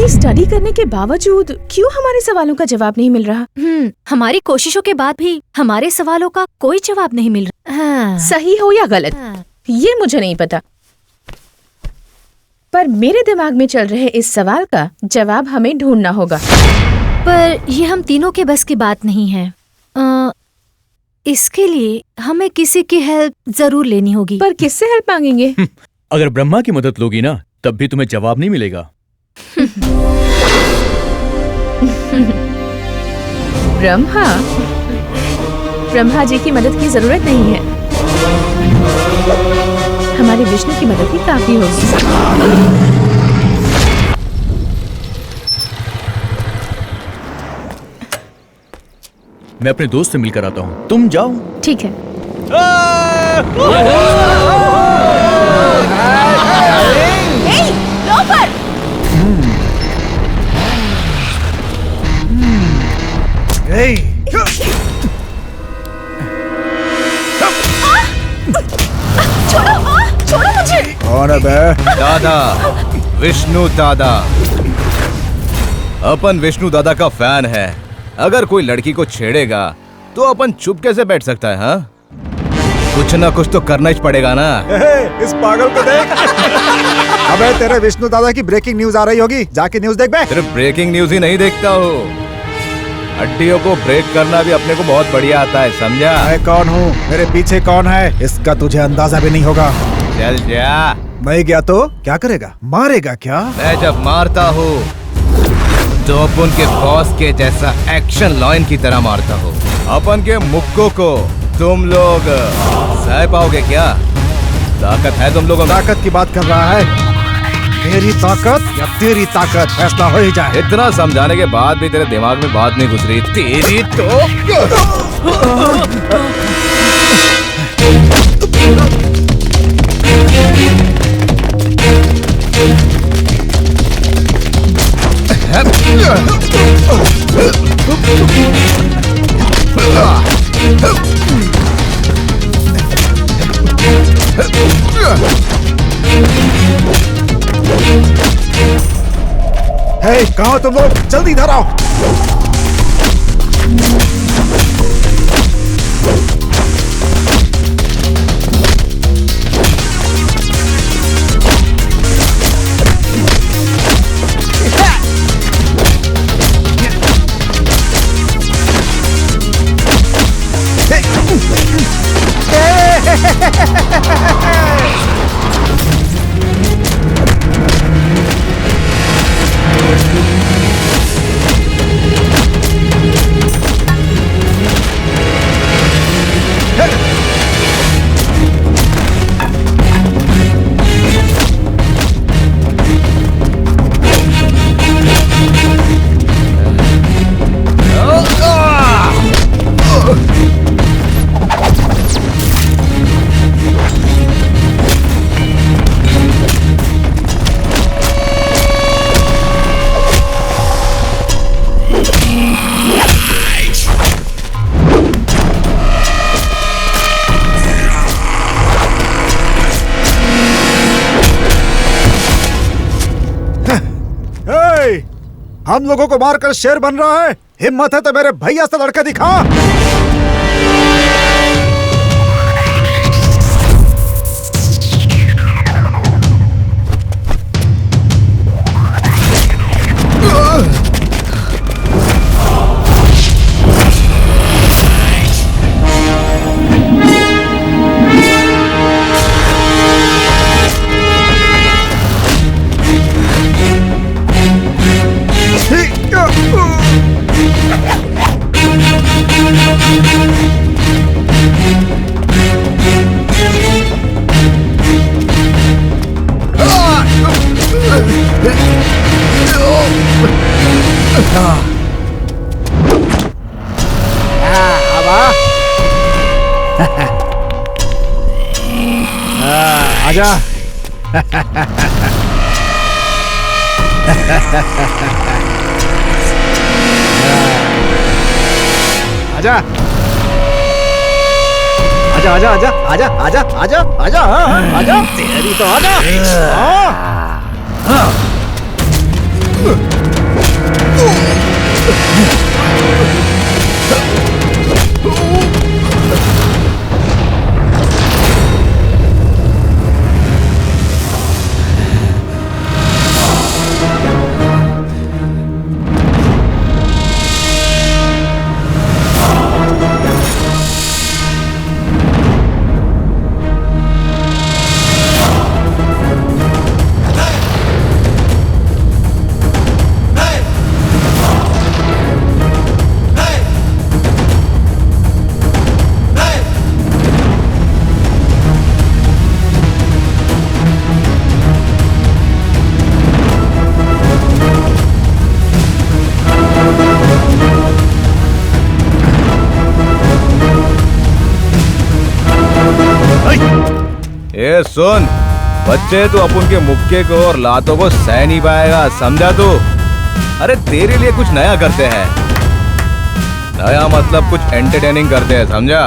इतनी स्टडी करने के बावजूद क्यों हमारे सवालों का जवाब नहीं मिल रहा? हमारी कोशिशों के बाद भी हमारे सवालों का कोई जवाब नहीं मिल रहा। सही हो या गलत ये मुझे नहीं पता, पर मेरे दिमाग में चल रहे इस सवाल का जवाब हमें ढूंढना होगा। पर ये हम तीनों के बस की बात नहीं है। इसके लिए हमें किसी की हेल्प जरूर लेनी होगी। पर किससे हेल्प मांगेंगे? अगर ब्रह्मा की मदद लोगी ना तब भी तुम्हें जवाब नहीं मिलेगा। ब्रह्मा जी की मदद की जरूरत नहीं है, हमारे विष्णु की मदद ही काफी होगी। मैं अपने दोस्त से मिलकर आता हूँ, तुम जाओ। ठीक है। छोड़ो मुझे। कौन है बे? दादा, विष्णु दादा। अपन विष्णु दादा का फैन है। अगर कोई लड़की को छेड़ेगा तो अपन चुप कैसे बैठ सकता है? हाँ, कुछ ना कुछ तो करना ही पड़ेगा ना। इस पागल को देख। अबे तेरे विष्णु दादा की ब्रेकिंग न्यूज आ रही होगी, जाके न्यूज देख बे। सिर्फ ब्रेकिंग न्यूज ही नहीं देखता हूँ, हड्डियों को ब्रेक करना भी अपने को बहुत बढ़िया आता है, समझा? मैं कौन हूँ, मेरे पीछे कौन है, इसका तुझे अंदाजा भी नहीं होगा। चल जा। मैं गया तो क्या करेगा? मारेगा क्या? मैं जब मारता हूँ तो अपन के बॉस के जैसा एक्शन लाइन की तरह मारता हूँ। अपन के मुक्कों को तुम लोग सह पाओगे क्या? ताकत है तुम लोगों में? ताकत की बात कर रहा है? मेरी ताकत या तेरी ताकत, फैसला हो ही जाए। इतना समझाने के बाद भी तेरे दिमाग में बात नहीं घुस रही। तेरी तो हे, कहाँ हो तुम लोग? जल्दी इधर आओ। हम लोगों को मारकर शेर बन रहा है? हिम्मत है तो मेरे भैया से लड़के दिखा। आजा। आजा आजा आजा आजा आजा आजा आजा आजा तेरी तो आजा। सुन, बच्चे तो अपन के मुक्के को और लातों को सह नहीं पाएगा, समझा तू? अरे तेरे लिए कुछ नया करते हैं। नया मतलब कुछ एंटरटेनिंग करते हैं, समझा?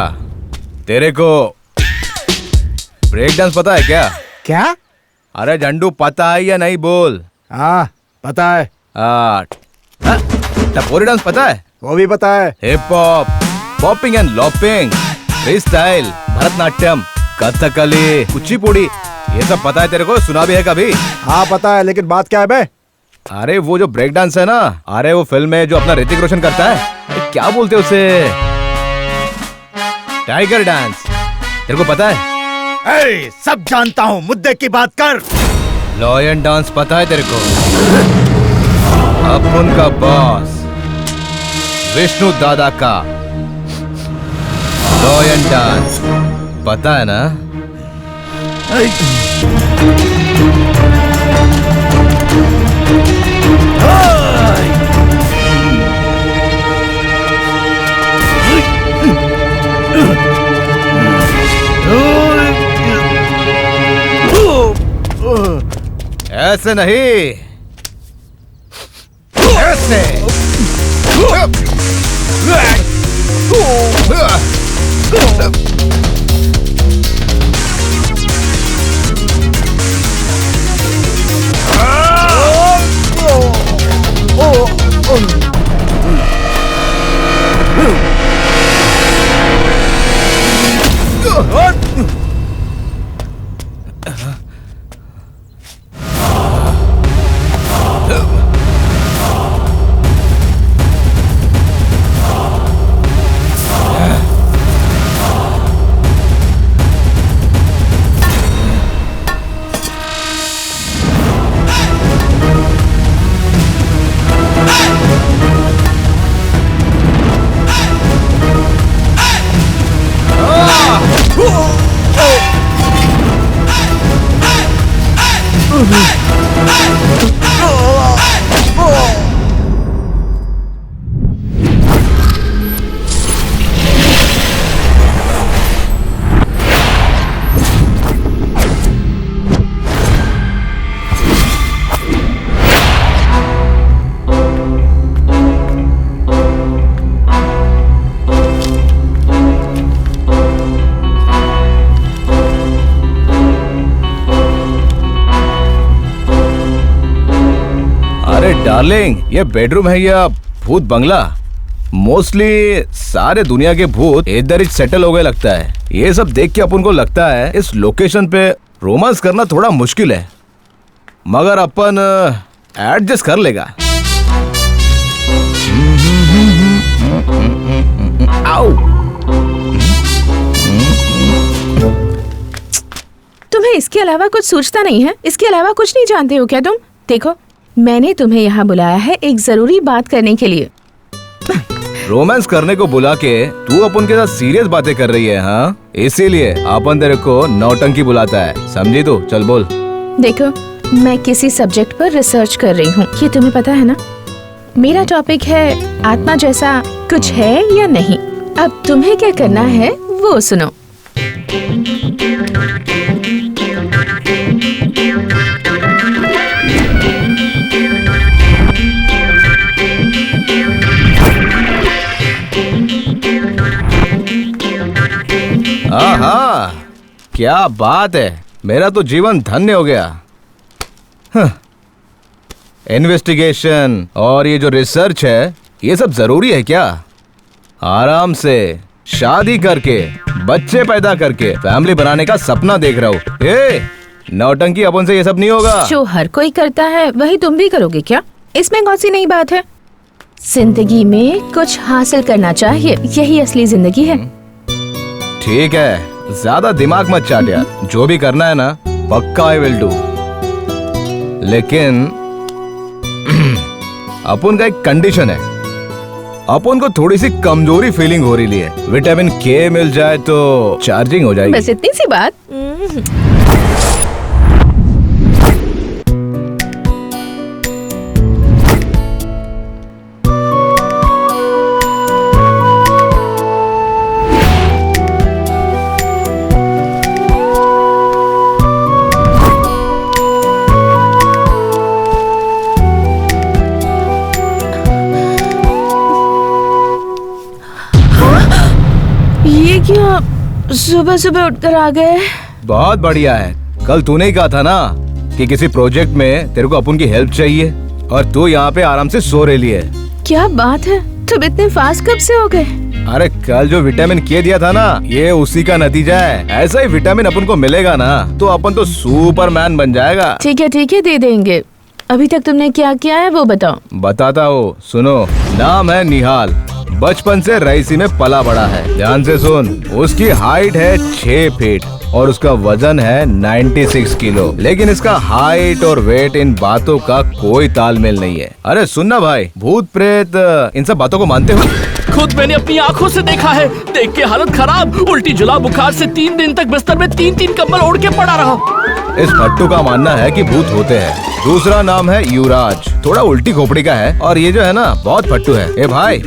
तेरे को ब्रेक डांस पता है क्या? क्या? अरे झंडू पता है या नहीं बोल? हाँ पता है। टपोरी डांस पता है? वो भी पता है। Hip hop, popping and locking, free style, Bharatanatyam, Kathakali, Kuchipudi, ये सब पता है तेरे को? सुना भी है कभी? हाँ पता है, लेकिन बात क्या है बे? अरे वो जो ब्रेक डांस है ना, अरे वो फिल्म में जो अपना ऋतिक रोशन करता है, अरे क्या बोलते हैं उसे? Tiger dance. तेरे को पता है? सब जानता हूँ, मुद्दे की बात कर। लॉयन डांस पता है तेरे को? अपन का बॉस विष्णु दादा का लॉयन डांस पता है ना? ऐसे नहीं, ऐसे। डार्लिंग, ये बेडरूम है या भूत बंगला? मोस्टली सारे दुनिया के भूत इधर ही सेटल हो गए लगता है। ये सब देख के अपन को लगता है इस लोकेशन पे रोमांस करना थोड़ा मुश्किल है, मगर अपन एडजस्ट कर लेगा। आओ। तुम्हें इसके अलावा कुछ सूझता नहीं है? इसके अलावा कुछ नहीं जानते हो क्या तुम? देखो, मैंने तुम्हें यहाँ बुलाया है एक जरूरी बात करने के लिए। रोमांस करने को बुला के तू अपन के साथ सीरियस बातें कर रही है? हाँ, इसीलिए अपन तेरे को नौटंकी बुलाता है, समझी तू? चल बोल। देखो, मैं किसी सब्जेक्ट पर रिसर्च कर रही हूँ, ये तुम्हें पता है ना? मेरा टॉपिक है आत्मा जैसा कुछ है या नहीं। अब तुम्हें क्या करना है वो सुनो। आहा, क्या बात है, मेरा तो जीवन धन्य हो गया। इन्वेस्टिगेशन और ये जो रिसर्च है, ये सब जरूरी है क्या? आराम से शादी करके बच्चे पैदा करके फैमिली बनाने का सपना देख रहा हूँ। ए, नौटंकी अपन से ये सब नहीं होगा। जो हर कोई करता है वही तुम भी करोगे क्या? इसमें कौन सी नई बात है? जिंदगी में कुछ हासिल करना चाहिए, यही असली जिंदगी है। ठीक है, ज्यादा दिमाग मत चाट यार। जो भी करना है ना, पक्का आई विल डू। लेकिन अपन का एक कंडीशन है, अपन को थोड़ी सी कमजोरी फीलिंग हो रही है। विटामिन के मिल जाए तो चार्जिंग हो जाएगी। बस इतनी सी बात। सुबह सुबह उठकर आ गए। बहुत बढ़िया है। कल तूने ही कहा था ना कि किसी प्रोजेक्ट में तेरे को अपुन की हेल्प चाहिए और तू यहाँ पे आराम से सो रही है। क्या बात है, तुम इतने फास्ट कब से हो गए? अरे कल जो विटामिन के दिया था ना, ये उसी का नतीजा है। ऐसा ही विटामिन अपन को मिलेगा ना तो अपन तो सुपरमैन बन जाएगा। ठीक है दे देंगे। अभी तक तुमने क्या किया है वो बताओ। बताता हूँ, सुनो। नाम है निहाल, बचपन से रईसी में पला बड़ा है। ध्यान से सुन। उसकी हाइट है 6 फीट और उसका वजन है 96 किलो। लेकिन इसका हाइट और वेट इन बातों का कोई तालमेल नहीं है। अरे सुनना भाई, भूत प्रेत इन सब बातों को मानते हो? खुद मैंने अपनी आंखों से देखा है। देख के हालत खराब, उल्टी जुला बुखार से 3 दिन तक बिस्तर में 3-3 कंबल ओढ़ के पड़ा रहा। इस फट्टू का मानना है कि भूत होते हैं। दूसरा नाम है युवराज, थोड़ा उल्टी खोपड़ी का है और ये जो है ना बहुत फट्टू है। ए भाई,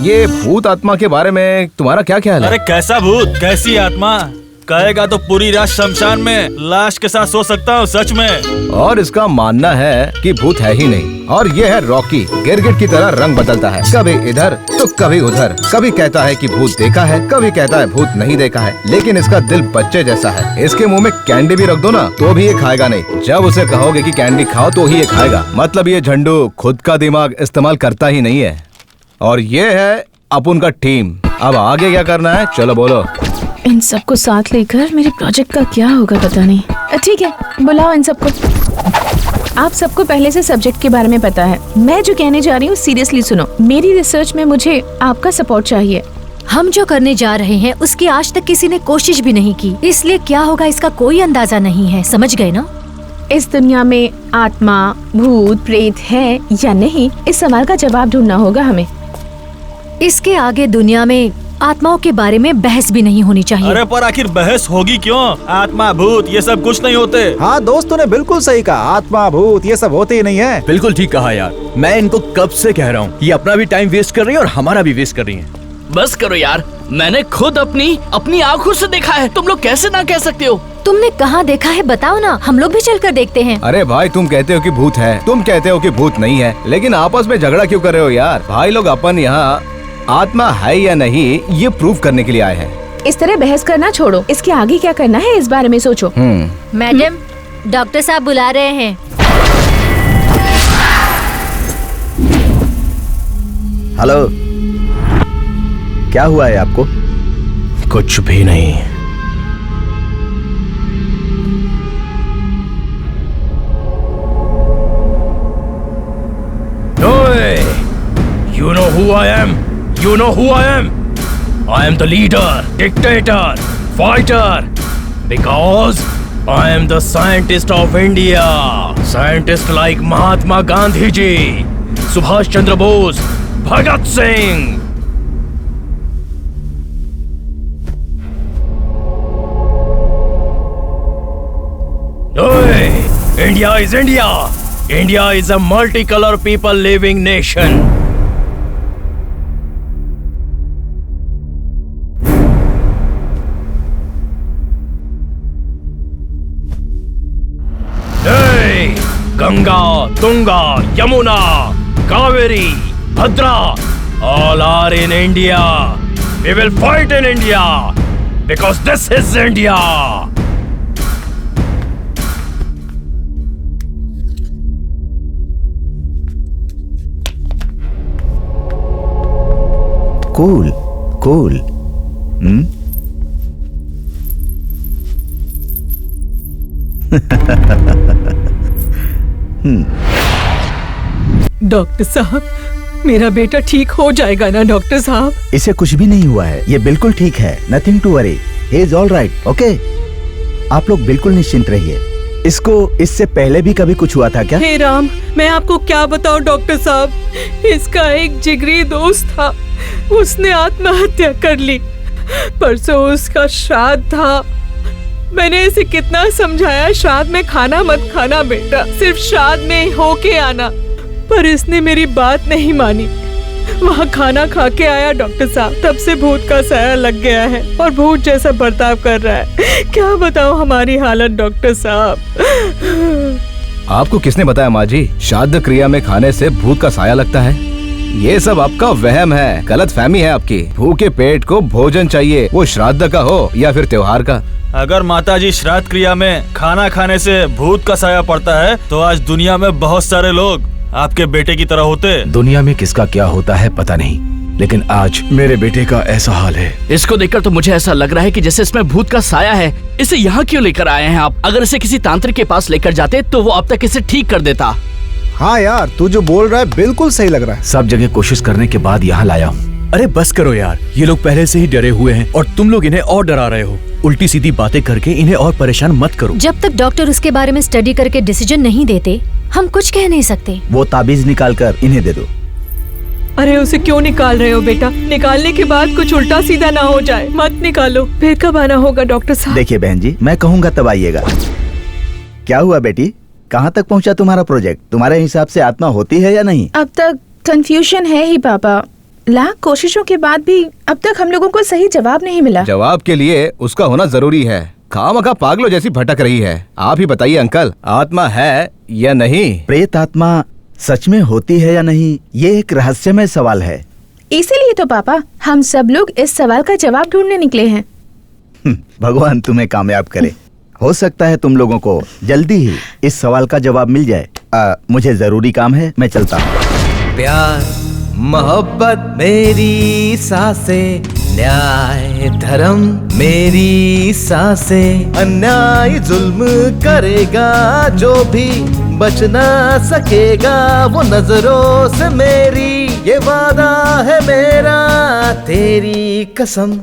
ये भूत आत्मा के बारे में तुम्हारा क्या ख्याल है? अरे कैसा भूत, कैसी आत्मा? कहेगा तो पूरी रात शमशान में लाश के साथ सो सकता हूँ, सच में। और इसका मानना है कि भूत है ही नहीं। और ये है रॉकी, गिरगिट की तरह रंग बदलता है, कभी इधर तो कभी उधर। कभी कहता है कि भूत देखा है, कभी कहता है भूत नहीं देखा है। लेकिन इसका दिल बच्चे जैसा है। इसके मुंह में कैंडी भी रख दो ना तो भी ये खाएगा नहीं। जब उसे कहोगे कि कैंडी खाओ तो ही ये खाएगा। मतलब ये झंडू खुद का दिमाग इस्तेमाल करता ही नहीं है। और ये है अपुन का टीम। अब आगे क्या करना है, चलो बोलो। इन सबको साथ लेकर मेरे प्रोजेक्ट का क्या होगा पता नहीं। ठीक है, बुलाओ इन सबको। आप सबको पहले से सब्जेक्ट के बारे में पता है। मैं जो कहने जा रही हूँ सीरियसली सुनो। मेरी रिसर्च में मुझे आपका सपोर्ट चाहिए। हम जो करने जा रहे हैं उसकी आज तक किसी ने कोशिश भी नहीं की, इसलिए क्या होगा इसका कोई अंदाजा नहीं है। समझ गए ना? इस दुनिया में आत्मा, भूत, प्रेत है या नहीं, इस सवाल का जवाब ढूंढना होगा हमें। इसके आगे दुनिया में आत्माओं के बारे में बहस भी नहीं होनी चाहिए। अरे पर आखिर बहस होगी क्यों? आत्मा भूत ये सब कुछ नहीं होते। हाँ दोस्तों ने बिल्कुल सही कहा, आत्मा भूत ये सब होते ही नहीं है। बिल्कुल ठीक कहा यार। मैं इनको कब से कह रहा हूँ, ये अपना भी टाइम वेस्ट कर रही है और हमारा भी वेस्ट कर रही है। बस करो यार, मैंने खुद अपनी आंखों से देखा है। तुम लोग कैसे ना कह सकते हो? तुमने कहाँ देखा है बताओ ना, हम लोग भी चलकर देखते हैं। अरे भाई, तुम कहते हो कि भूत है, तुम कहते हो कि भूत नहीं है, लेकिन आपस में झगड़ा क्यों कर रहे हो यार? भाई लोग अपन यहाँ आत्मा है या नहीं ये प्रूव करने के लिए आए हैं। इस तरह बहस करना छोड़ो, इसके आगे क्या करना है इस बारे में सोचो। मैडम, डॉक्टर साहब बुला रहे हैं। हेलो, क्या हुआ है आपको? कुछ भी नहीं। You know who I am? You know who I am? I am the leader, dictator, fighter. Because I am the scientist of India. Scientist like Mahatma Gandhi ji, Subhash Chandra Bose, Bhagat Singh. Hey, India is India. India is a multicolor people living nation. Hey, Ganga, Tunga, Yamuna, Kaveri, Bhadra, all are in India. We will fight in India because this is India. Cool. Doctor साहब, मेरा बेटा ठीक हो जाएगा ना doctor साहब? इसे कुछ भी नहीं हुआ है, ये बिल्कुल ठीक है। Nothing to worry, he is all right. Okay, आप लोग बिल्कुल निश्चिंत रहिए। इसको इससे पहले भी कभी कुछ हुआ था क्या? हे राम, मैं आपको क्या बताऊं डॉक्टर साहब, इसका एक जिगरी दोस्त था, उसने आत्महत्या कर ली। परसों उसका श्राद्ध था। मैंने इसे कितना समझाया, श्राद्ध में खाना मत खाना बेटा, सिर्फ श्राद्ध में होके आना, पर इसने मेरी बात नहीं मानी। वहाँ खाना खा के आया डॉक्टर साहब, तब से भूत का साया लग गया है और भूत जैसा बर्ताव कर रहा है। क्या बताऊं हमारी हालत डॉक्टर साहब। आपको किसने बताया माँ जी, श्राद्ध क्रिया में खाने से भूत का साया लगता है? ये सब आपका वहम है, गलत फहमी है आपकी। भूखे पेट को भोजन चाहिए, वो श्राद्ध का हो या फिर त्योहार का। अगर माताजी श्राद्ध क्रिया में खाना खाने से भूत का साया पड़ता है तो आज दुनिया में बहुत सारे लोग आपके बेटे की तरह होते। दुनिया में किसका क्या होता है पता नहीं, लेकिन आज मेरे बेटे का ऐसा हाल है। इसको देखकर तो मुझे ऐसा लग रहा है कि जैसे इसमें भूत का साया है। इसे यहाँ क्यों लेकर आए हैं आप? अगर इसे किसी तांत्रिक के पास लेकर जाते तो वो अब तक इसे ठीक कर देता। हाँ यार, तू जो बोल रहा है बिल्कुल सही लग रहा है। सब जगह कोशिश करने के बाद यहाँ लाया हूँ। अरे बस करो यार, ये लोग पहले से ही डरे हुए हैं और तुम लोग इन्हें और डरा रहे हो। उल्टी सीधी बातें करके इन्हें और परेशान मत करो। जब तक डॉक्टर उसके बारे में स्टडी करके डिसीजन नहीं देते, हम कुछ कह नहीं सकते। वो ताबीज निकाल कर इन्हें दे दो। अरे उसे क्यों निकाल रहे हो बेटा? निकालने के बाद कुछ उल्टा सीधा ना हो जाए। मत निकालो। फिर कब आना होगा डॉक्टर साहब? देखिए बहन जी, मैं कहूँगा तब आइएगा। क्या हुआ बेटी, कहाँ तक पहुँचा तुम्हारा प्रोजेक्ट? तुम्हारे हिसाब से आत्मा होती है या नहीं? अब तक कंफ्यूजन है ही पापा। लाख कोशिशों के बाद भी अब तक हम लोगों को सही जवाब नहीं मिला। जवाब के लिए उसका होना जरूरी है। खामखा पागलों जैसी भटक रही है। आप ही बताइए अंकल, आत्मा है या नहीं? प्रेत आत्मा सच में होती है या नहीं, ये एक रहस्यमय सवाल है। इसीलिए तो पापा हम सब लोग इस सवाल का जवाब ढूंढने निकले हैं। भगवान तुम्हें कामयाब करे। हो सकता है तुम लोगों को जल्दी ही इस सवाल का जवाब मिल जाए। मुझे जरूरी काम है, मैं चलता हूँ। प्यार मोहब्बत मेरी सांसें, न्याय धर्म मेरी सांसें, अन्याय जुल्म करेगा जो भी बच ना सकेगा वो नजरों से मेरी, ये वादा है मेरा तेरी कसम।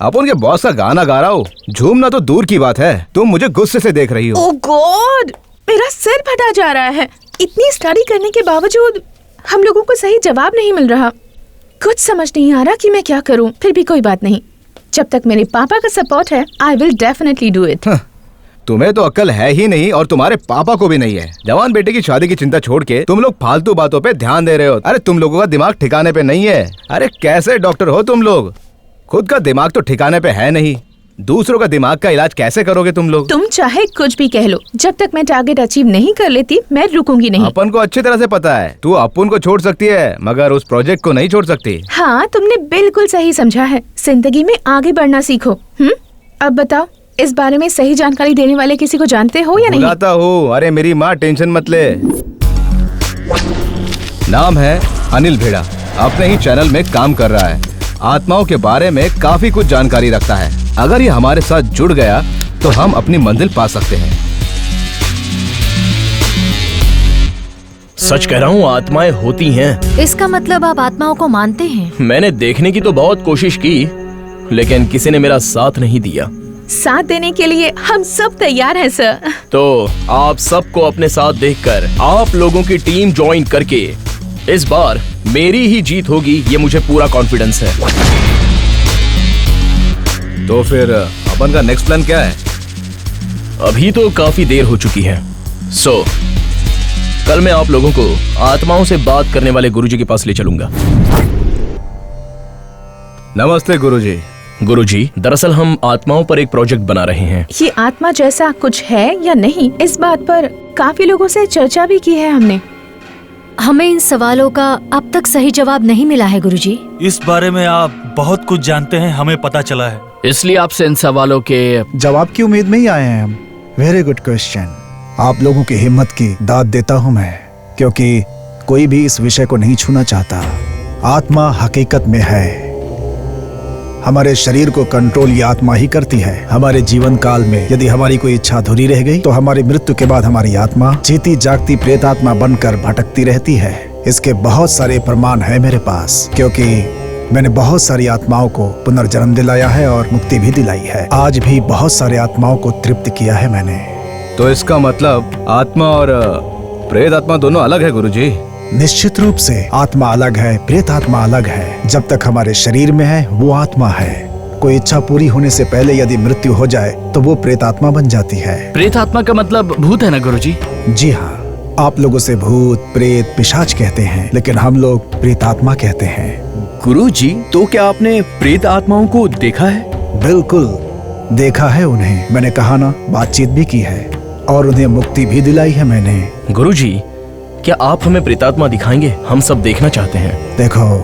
अपन के बॉस का गाना गा रहा हूँ, झूमना तो दूर की बात है, तुम मुझे गुस्से से देख रही हो। ओह गॉड, मेरा सिर फटा जा रहा है। इतनी स्टडी करने के बावजूद हम लोगों को सही जवाब नहीं मिल रहा। कुछ समझ नहीं आ रहा कि मैं क्या करूं। फिर भी कोई बात नहीं, जब तक मेरे पापा का सपोर्ट है I will definitely do it. तुम्हें तो अक्ल है ही नहीं और तुम्हारे पापा को भी नहीं है। जवान बेटे की शादी की चिंता छोड़ के तुम लोग फालतू बातों पे ध्यान दे रहे हो। अरे तुम लोगों का दिमाग ठिकाने पे नहीं है। अरे कैसे डॉक्टर हो तुम लोग? खुद का दिमाग तो ठिकाने पे है नहीं, दूसरों का दिमाग का इलाज कैसे करोगे तुम लोग? तुम चाहे कुछ भी कह लो, जब तक मैं टारगेट अचीव नहीं कर लेती मैं रुकूंगी नहीं। अपन को अच्छी तरह से पता है, तू अपन को छोड़ सकती है मगर उस प्रोजेक्ट को नहीं छोड़ सकती। हाँ, तुमने बिल्कुल सही समझा है। जिंदगी में आगे बढ़ना सीखो। अब बताओ, इस बारे में सही जानकारी देने वाले किसी को जानते हो या नहीं? बुलाता हूँ। अरे मेरी माँ टेंशन मत ले। नाम है अनिल भेड़ा, अपने ही चैनल में काम कर रहा है। आत्माओं के बारे में काफी कुछ जानकारी रखता है। अगर ये हमारे साथ जुड़ गया तो हम अपनी मंजिल पा सकते हैं। सच कह रहा हूँ, आत्माएं होती हैं। इसका मतलब आप आत्माओं को मानते हैं? मैंने देखने की तो बहुत कोशिश की, लेकिन किसी ने मेरा साथ नहीं दिया। साथ देने के लिए हम सब तैयार हैं सर। तो आप सबको अपने साथ देखकर आप लोगों की टीम ज्वाइन करके इस बार मेरी ही जीत होगी, ये मुझे पूरा कॉन्फिडेंस है। तो फिर अपन का नेक्स्ट प्लान क्या है? अभी तो काफी देर हो चुकी है। कल मैं आप लोगों को आत्माओं से बात करने वाले गुरुजी के पास ले चलूंगा। नमस्ते गुरुजी। गुरुजी, दरअसल हम आत्माओं पर एक प्रोजेक्ट बना रहे हैं। ये आत्मा जैसा कुछ है या नहीं, इस बात पर काफी लोगों से चर्चा भी की है हमने। हमें इन सवालों का अब तक सही जवाब नहीं मिला है गुरुजी। इस बारे में आप बहुत कुछ जानते हैं, हमें पता चला है। इसलिए आपसे इन सवालों के जवाब की उम्मीद में ही आए हैं हम। Very good question. आप लोगों की हिम्मत की दाद देता हूँ मैं, क्योंकि कोई भी इस विषय को नहीं छूना चाहता। आत्मा हकीकत में है। हमारे शरीर को कंट्रोल ये आत्मा ही करती है। हमारे जीवन काल में यदि हमारी कोई इच्छा अधूरी रह गई तो हमारी मृत्यु के बाद हमारी आत्मा जीती जागती प्रेत आत्मा बनकर भटकती रहती है। इसके बहुत सारे प्रमाण है मेरे पास, क्योंकि मैंने बहुत सारी आत्माओं को पुनर्जन्म दिलाया है और मुक्ति भी दिलाई है। आज भी बहुत सारे आत्माओं को तृप्त किया है मैंने। तो इसका मतलब आत्मा और प्रेत आत्मा दोनों अलग है गुरुजी? निश्चित रूप से आत्मा अलग है, प्रेत आत्मा अलग है। जब तक हमारे शरीर में है वो आत्मा है। कोई इच्छा पूरी होने से पहले यदि मृत्यु हो जाए तो वो प्रेत आत्मा बन जाती है। प्रेत आत्मा का मतलब भूत है ना गुरुजी? जी हाँ, आप लोगों से भूत प्रेत पिशाच कहते हैं, लेकिन हम लोग प्रेत आत्मा कहते हैं। गुरुजी, तो क्या आपने प्रेत आत्माओं को देखा है? बिल्कुल देखा है उन्हें। मैंने कहा ना, बातचीत भी की है और उन्हें मुक्ति भी दिलाई है मैंने। गुरुजी, क्या आप हमें प्रेतात्मा दिखाएंगे? हम सब देखना चाहते हैं। देखो,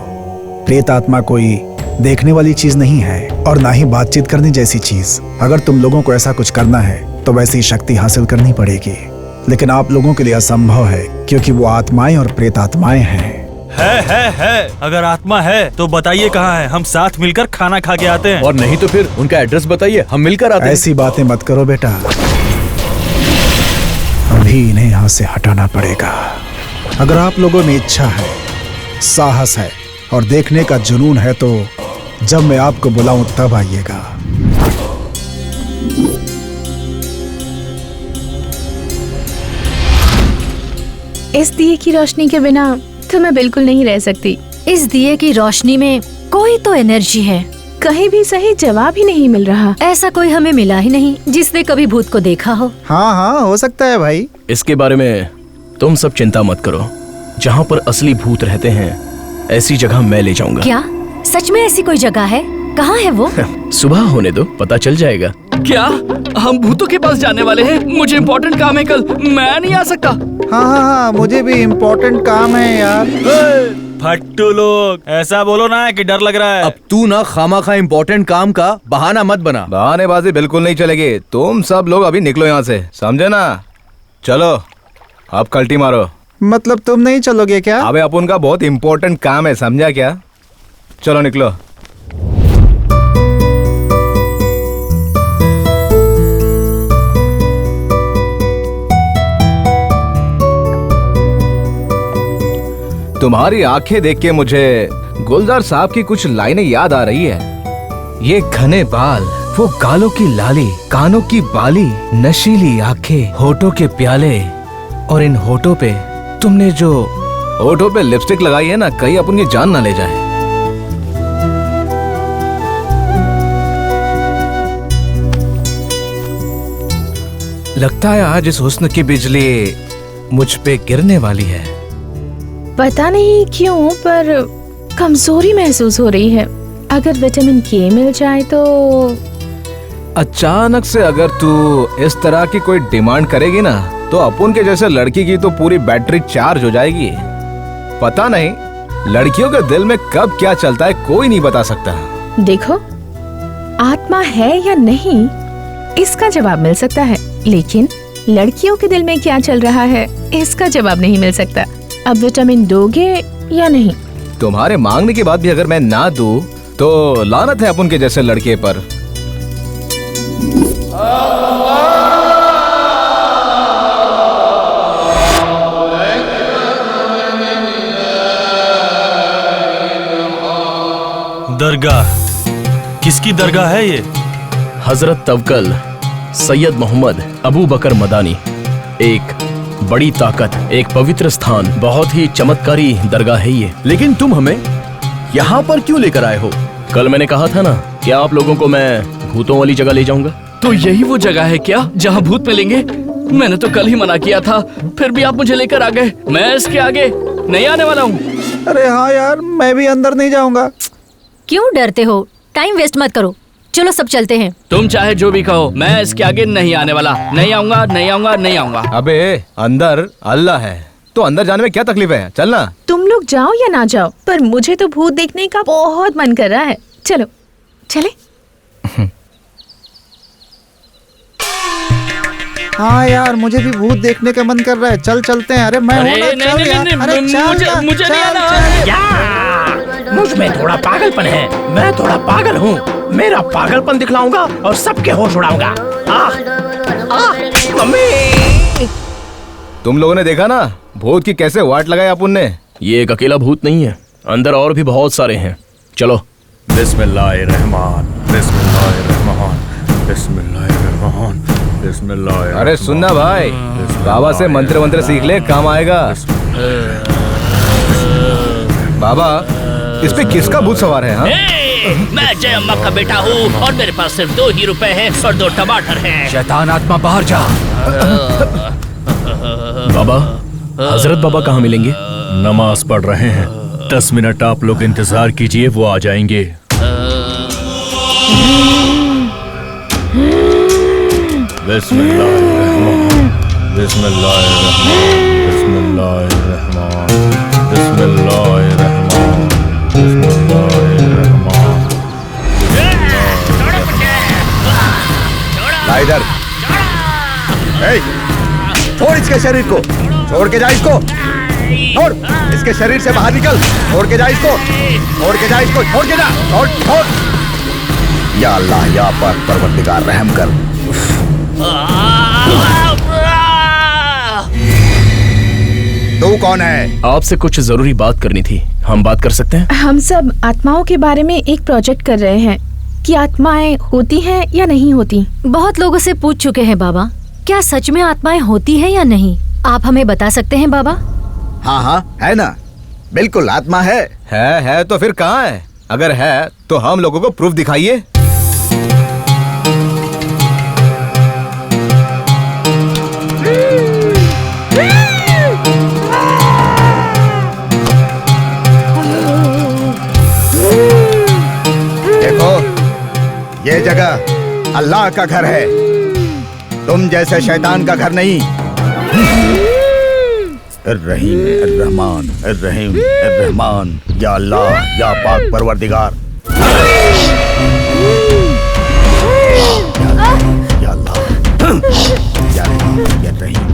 प्रेत आत्मा कोई देखने वाली चीज नहीं है और ना ही बातचीत करने जैसी चीज। अगर तुम लोगों को ऐसा कुछ करना है तो वैसी शक्ति हासिल करनी पड़ेगी, लेकिन आप लोगों के लिए असंभव है क्योंकि वो आत्माएं और प्रेत आत्माएं हैं। है। अगर आत्मा है तो बताइए कहाँ है, हम साथ मिलकर खाना खा के आते हैं। और नहीं तो फिर उनका एड्रेस बताइए, हम मिलकर आते हैं। ऐसी बातें मत करो बेटा, अभी इन्हें यहाँ से हटाना पड़ेगा। अगर आप लोगों में इच्छा है, साहस है और देखने का जुनून है तो जब मैं आपको बुलाऊं तब आइएगा। इस दिए की रोशनी के बिना तो मैं बिल्कुल नहीं रह सकती। इस दिए की रोशनी में कोई तो एनर्जी है। कहीं भी सही जवाब ही नहीं मिल रहा। ऐसा कोई हमें मिला ही नहीं जिसने कभी भूत को देखा हो। हाँ, हो सकता है भाई। इसके बारे में तुम सब चिंता मत करो। जहाँ पर असली भूत रहते हैं ऐसी जगह मैं ले जाऊंगा। क्या सच में ऐसी कोई जगह है? कहाँ है वो? सुबह होने दो, पता चल जाएगा। क्या हम भूतों के पास जाने वाले हैं? मुझे इम्पोर्टेंट काम है कल, मैं नहीं आ सकता। हाँ, मुझे भी इम्पोर्टेंट काम है यार। फट्टू लोग, ऐसा बोलो ना कि डर लग रहा है। अब तू ना खामाखा इम्पोर्टेंट काम का बहाना मत बना। बहानेबाजी बिल्कुल नहीं चलेगी। तुम सब लोग अभी निकलो यहाँ से, समझे ना? चलो अब कल्टी मारो। मतलब तुम नहीं चलोगे क्या? अबे अपन का बहुत इम्पोर्टेंट काम है, समझा क्या? चलो निकलो। तुम्हारी आंखें देख के मुझे गुलजार साहब की कुछ लाइनें याद आ रही है। ये घने बाल, वो गालों की लाली, कानों की बाली, नशीली आंखें, होठों के प्याले, और इन होठों पे तुमने जो होठों पे लिपस्टिक लगाई है ना, कहीं अपन की जान ना ले जाए। लगता है आज इस हुस्न की बिजली मुझ पे गिरने वाली है। पता नहीं क्यों पर कमजोरी महसूस हो रही है। अगर विटामिन के मिल जाए तो। अचानक से अगर तू इस तरह की कोई डिमांड करेगी ना तो अपन के जैसे लड़की की तो पूरी बैटरी चार्ज हो जाएगी। पता नहीं लड़कियों के दिल में कब क्या चलता है कोई नहीं बता सकता। देखो, आत्मा है या नहीं इसका जवाब मिल सकता है, लेकिन लड़कियों के दिल में क्या चल रहा है इसका जवाब नहीं मिल सकता। अब विटामिन दोगे या नहीं? तुम्हारे मांगने के बाद भी अगर मैं ना दूं तो लानत है अपन के जैसे लड़के पर। दरगाह किसकी दरगाह है ये? हजरत तवक्कल सैयद मोहम्मद अबू बकर मदानी। एक बड़ी ताकत, एक पवित्र स्थान, बहुत ही चमत्कारी दरगाह है ये। लेकिन तुम हमें यहाँ पर क्यों लेकर आए हो? कल मैंने कहा था ना कि आप लोगों को मैं भूतों वाली जगह ले जाऊंगा। तो यही वो जगह है क्या जहाँ भूत मिलेंगे? मैंने तो कल ही मना किया था, फिर भी आप मुझे लेकर आ गए। मैं इसके आगे नहीं आने वाला हूँ। अरे हाँ यार, मैं भी अंदर नहीं जाऊंगा। क्यों डरते हो? टाइम वेस्ट मत करो, चलो सब चलते हैं। तुम चाहे जो भी कहो, मैं इसके आगे नहीं आने वाला। नहीं आऊंगा, नहीं आऊंगा, नहीं आऊंगा। अबे अंदर अल्लाह है तो अंदर जाने में क्या तकलीफ है? चलना। तुम लोग जाओ या ना जाओ, पर मुझे तो भूत देखने का बहुत मन कर रहा है। चलो चले। हाँ यार, मुझे भी भूत देखने का मन कर रहा है। चल चलते हैं। अरे मैं हूं ना, चल यार। अरे चल, मुझे नहीं आना। मुझ में थोड़ा पागलपन है, मैं थोड़ा पागल हूँ। मेरा पागलपन दिखलाऊंगा और सबके होश उड़ाऊंगा। मम्मी, तुम लोगों ने देखा ना भूत की कैसे वाट लगाई अपन ने? ये एक अकेला भूत नहीं है, अंदर और भी बहुत सारे हैं। चलो। बिस्मिल्लाहिर्रहमान, बिस्मिल्लाहिर्रहमान, बिस्मिल्लाहिर्रहमान, बिस्मिल्लाहिर्रहमान। अरे सुनना भाई, बाबा से मंत्र वंत्र सीख ले, काम आएगा। बाबा, इस पे किसका भूत सवार है? हाँ? मैं जय अम्मा का बेटा हूँ और मेरे पास सिर्फ 2 ही रुपए हैं और 2 टमाटर हैं। शैतान आत्मा बाहर जा। बाबा, हजरत बाबा कहाँ मिलेंगे? नमाज पढ़ रहे हैं। 10 मिनट आप लोग इंतजार कीजिए, वो आ जाएंगे। बिस्मिल्लाहिर्रहमान, इधर छोड़ इसके शरीर को, छोड़ के जा इसको, छोड़ इसके शरीर से बाहर निकल, छोड़ के जा इसको, छोड़ के जा इसको, छोड़ के जा, छोड़ छोड़। या अल्लाह या पाक परवरदिगार रहम कर। तू कौन है? आपसे कुछ जरूरी बात करनी थी, हम बात कर सकते हैं? हम सब आत्माओं के बारे में एक प्रोजेक्ट कर रहे हैं कि आत्माएं होती हैं या नहीं होती। बहुत लोगों से पूछ चुके हैं बाबा, क्या सच में आत्माएं होती हैं या नहीं? आप हमें बता सकते हैं बाबा? हाँ हाँ है ना, बिल्कुल आत्मा है तो फिर कहाँ है? अगर है तो हम लोगों को प्रूफ दिखाइए। ये जगह अल्लाह का घर है, तुम जैसे शैतान का घर नहीं। अर्रहीम अर्रहमान अर्रहीम अर्रहमान, या अल्लाह या पाक परवरदिगार। या अल्लाह या रहीम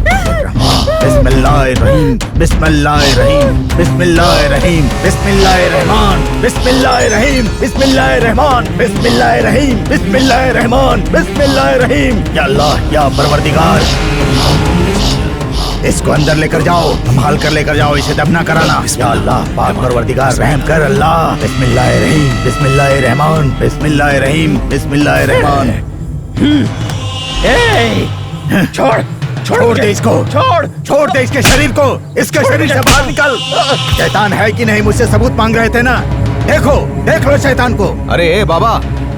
बिस्मिल्लाहिर्रहीम बिस्मिल्लाहिर्रहीम बिस्मिल्लाहिर्रहीम बिस्मिल्लाहिर्रहमान बिस्मिल्लाहिर्रहीम बिस्मिल्लाहिर्रहमान बिस्मिल्लाहिर्रहीम बिस्मिल्लाहिर्रहमान बिस्मिल्लाहिर्रहीम। या अल्लाह या परवरदिगार, इसको अंदर लेकर जाओ, संभाल कर लेकर जाओ, इसे दफना कराना। या अल्लाह पाक परवरदिगार रहम कर अल्लाह। बिस्मिल्लाहिर्रहीम बिस्मिल्लाहिर्रहमान बिस्मिल्लाहिर्रहीम बिस्मिल्लाहिर्रहमान। छोड़ छोड़ दे इसको, छोड़ दे इसके शरीर को, इसके शरीर से बाहर निकल। शैतान है कि नहीं, मुझसे सबूत मांग रहे थे ना, देखो देख लो शैतान को। अरे बाबा,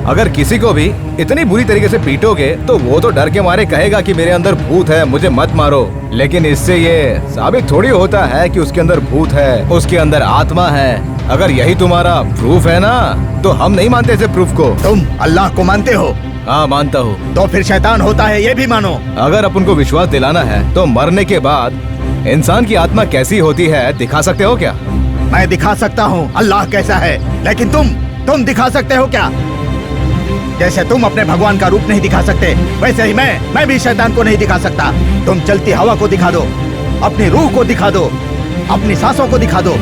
अगर किसी को भी इतनी बुरी तरीके से पीटोगे तो वो तो डर के मारे कहेगा कि मेरे अंदर भूत है, मुझे मत मारो। लेकिन इससे ये साबित थोड़ी होता है कि उसके अंदर भूत है, उसके अंदर आत्मा है। अगर यही तुम्हारा प्रूफ है ना, तो हम नहीं मानते इसे प्रूफ को। तुम अल्लाह को मानते हो? हाँ मानता हूँ। तो फिर शैतान होता है ये भी मानो। अगर अपन को विश्वास दिलाना है तो मरने के बाद इंसान की आत्मा कैसी होती है दिखा सकते हो क्या? मैं दिखा सकता हूँ अल्लाह कैसा है, लेकिन तुम दिखा सकते हो क्या? जैसे तुम अपने भगवान का रूप नहीं दिखा सकते, वैसे ही मैं भी शैतान को नहीं दिखा सकता। तुम चलती हवा को दिखा दो, अपनी रूह को दिखा दो, अपनी सांसों को दिखा दो,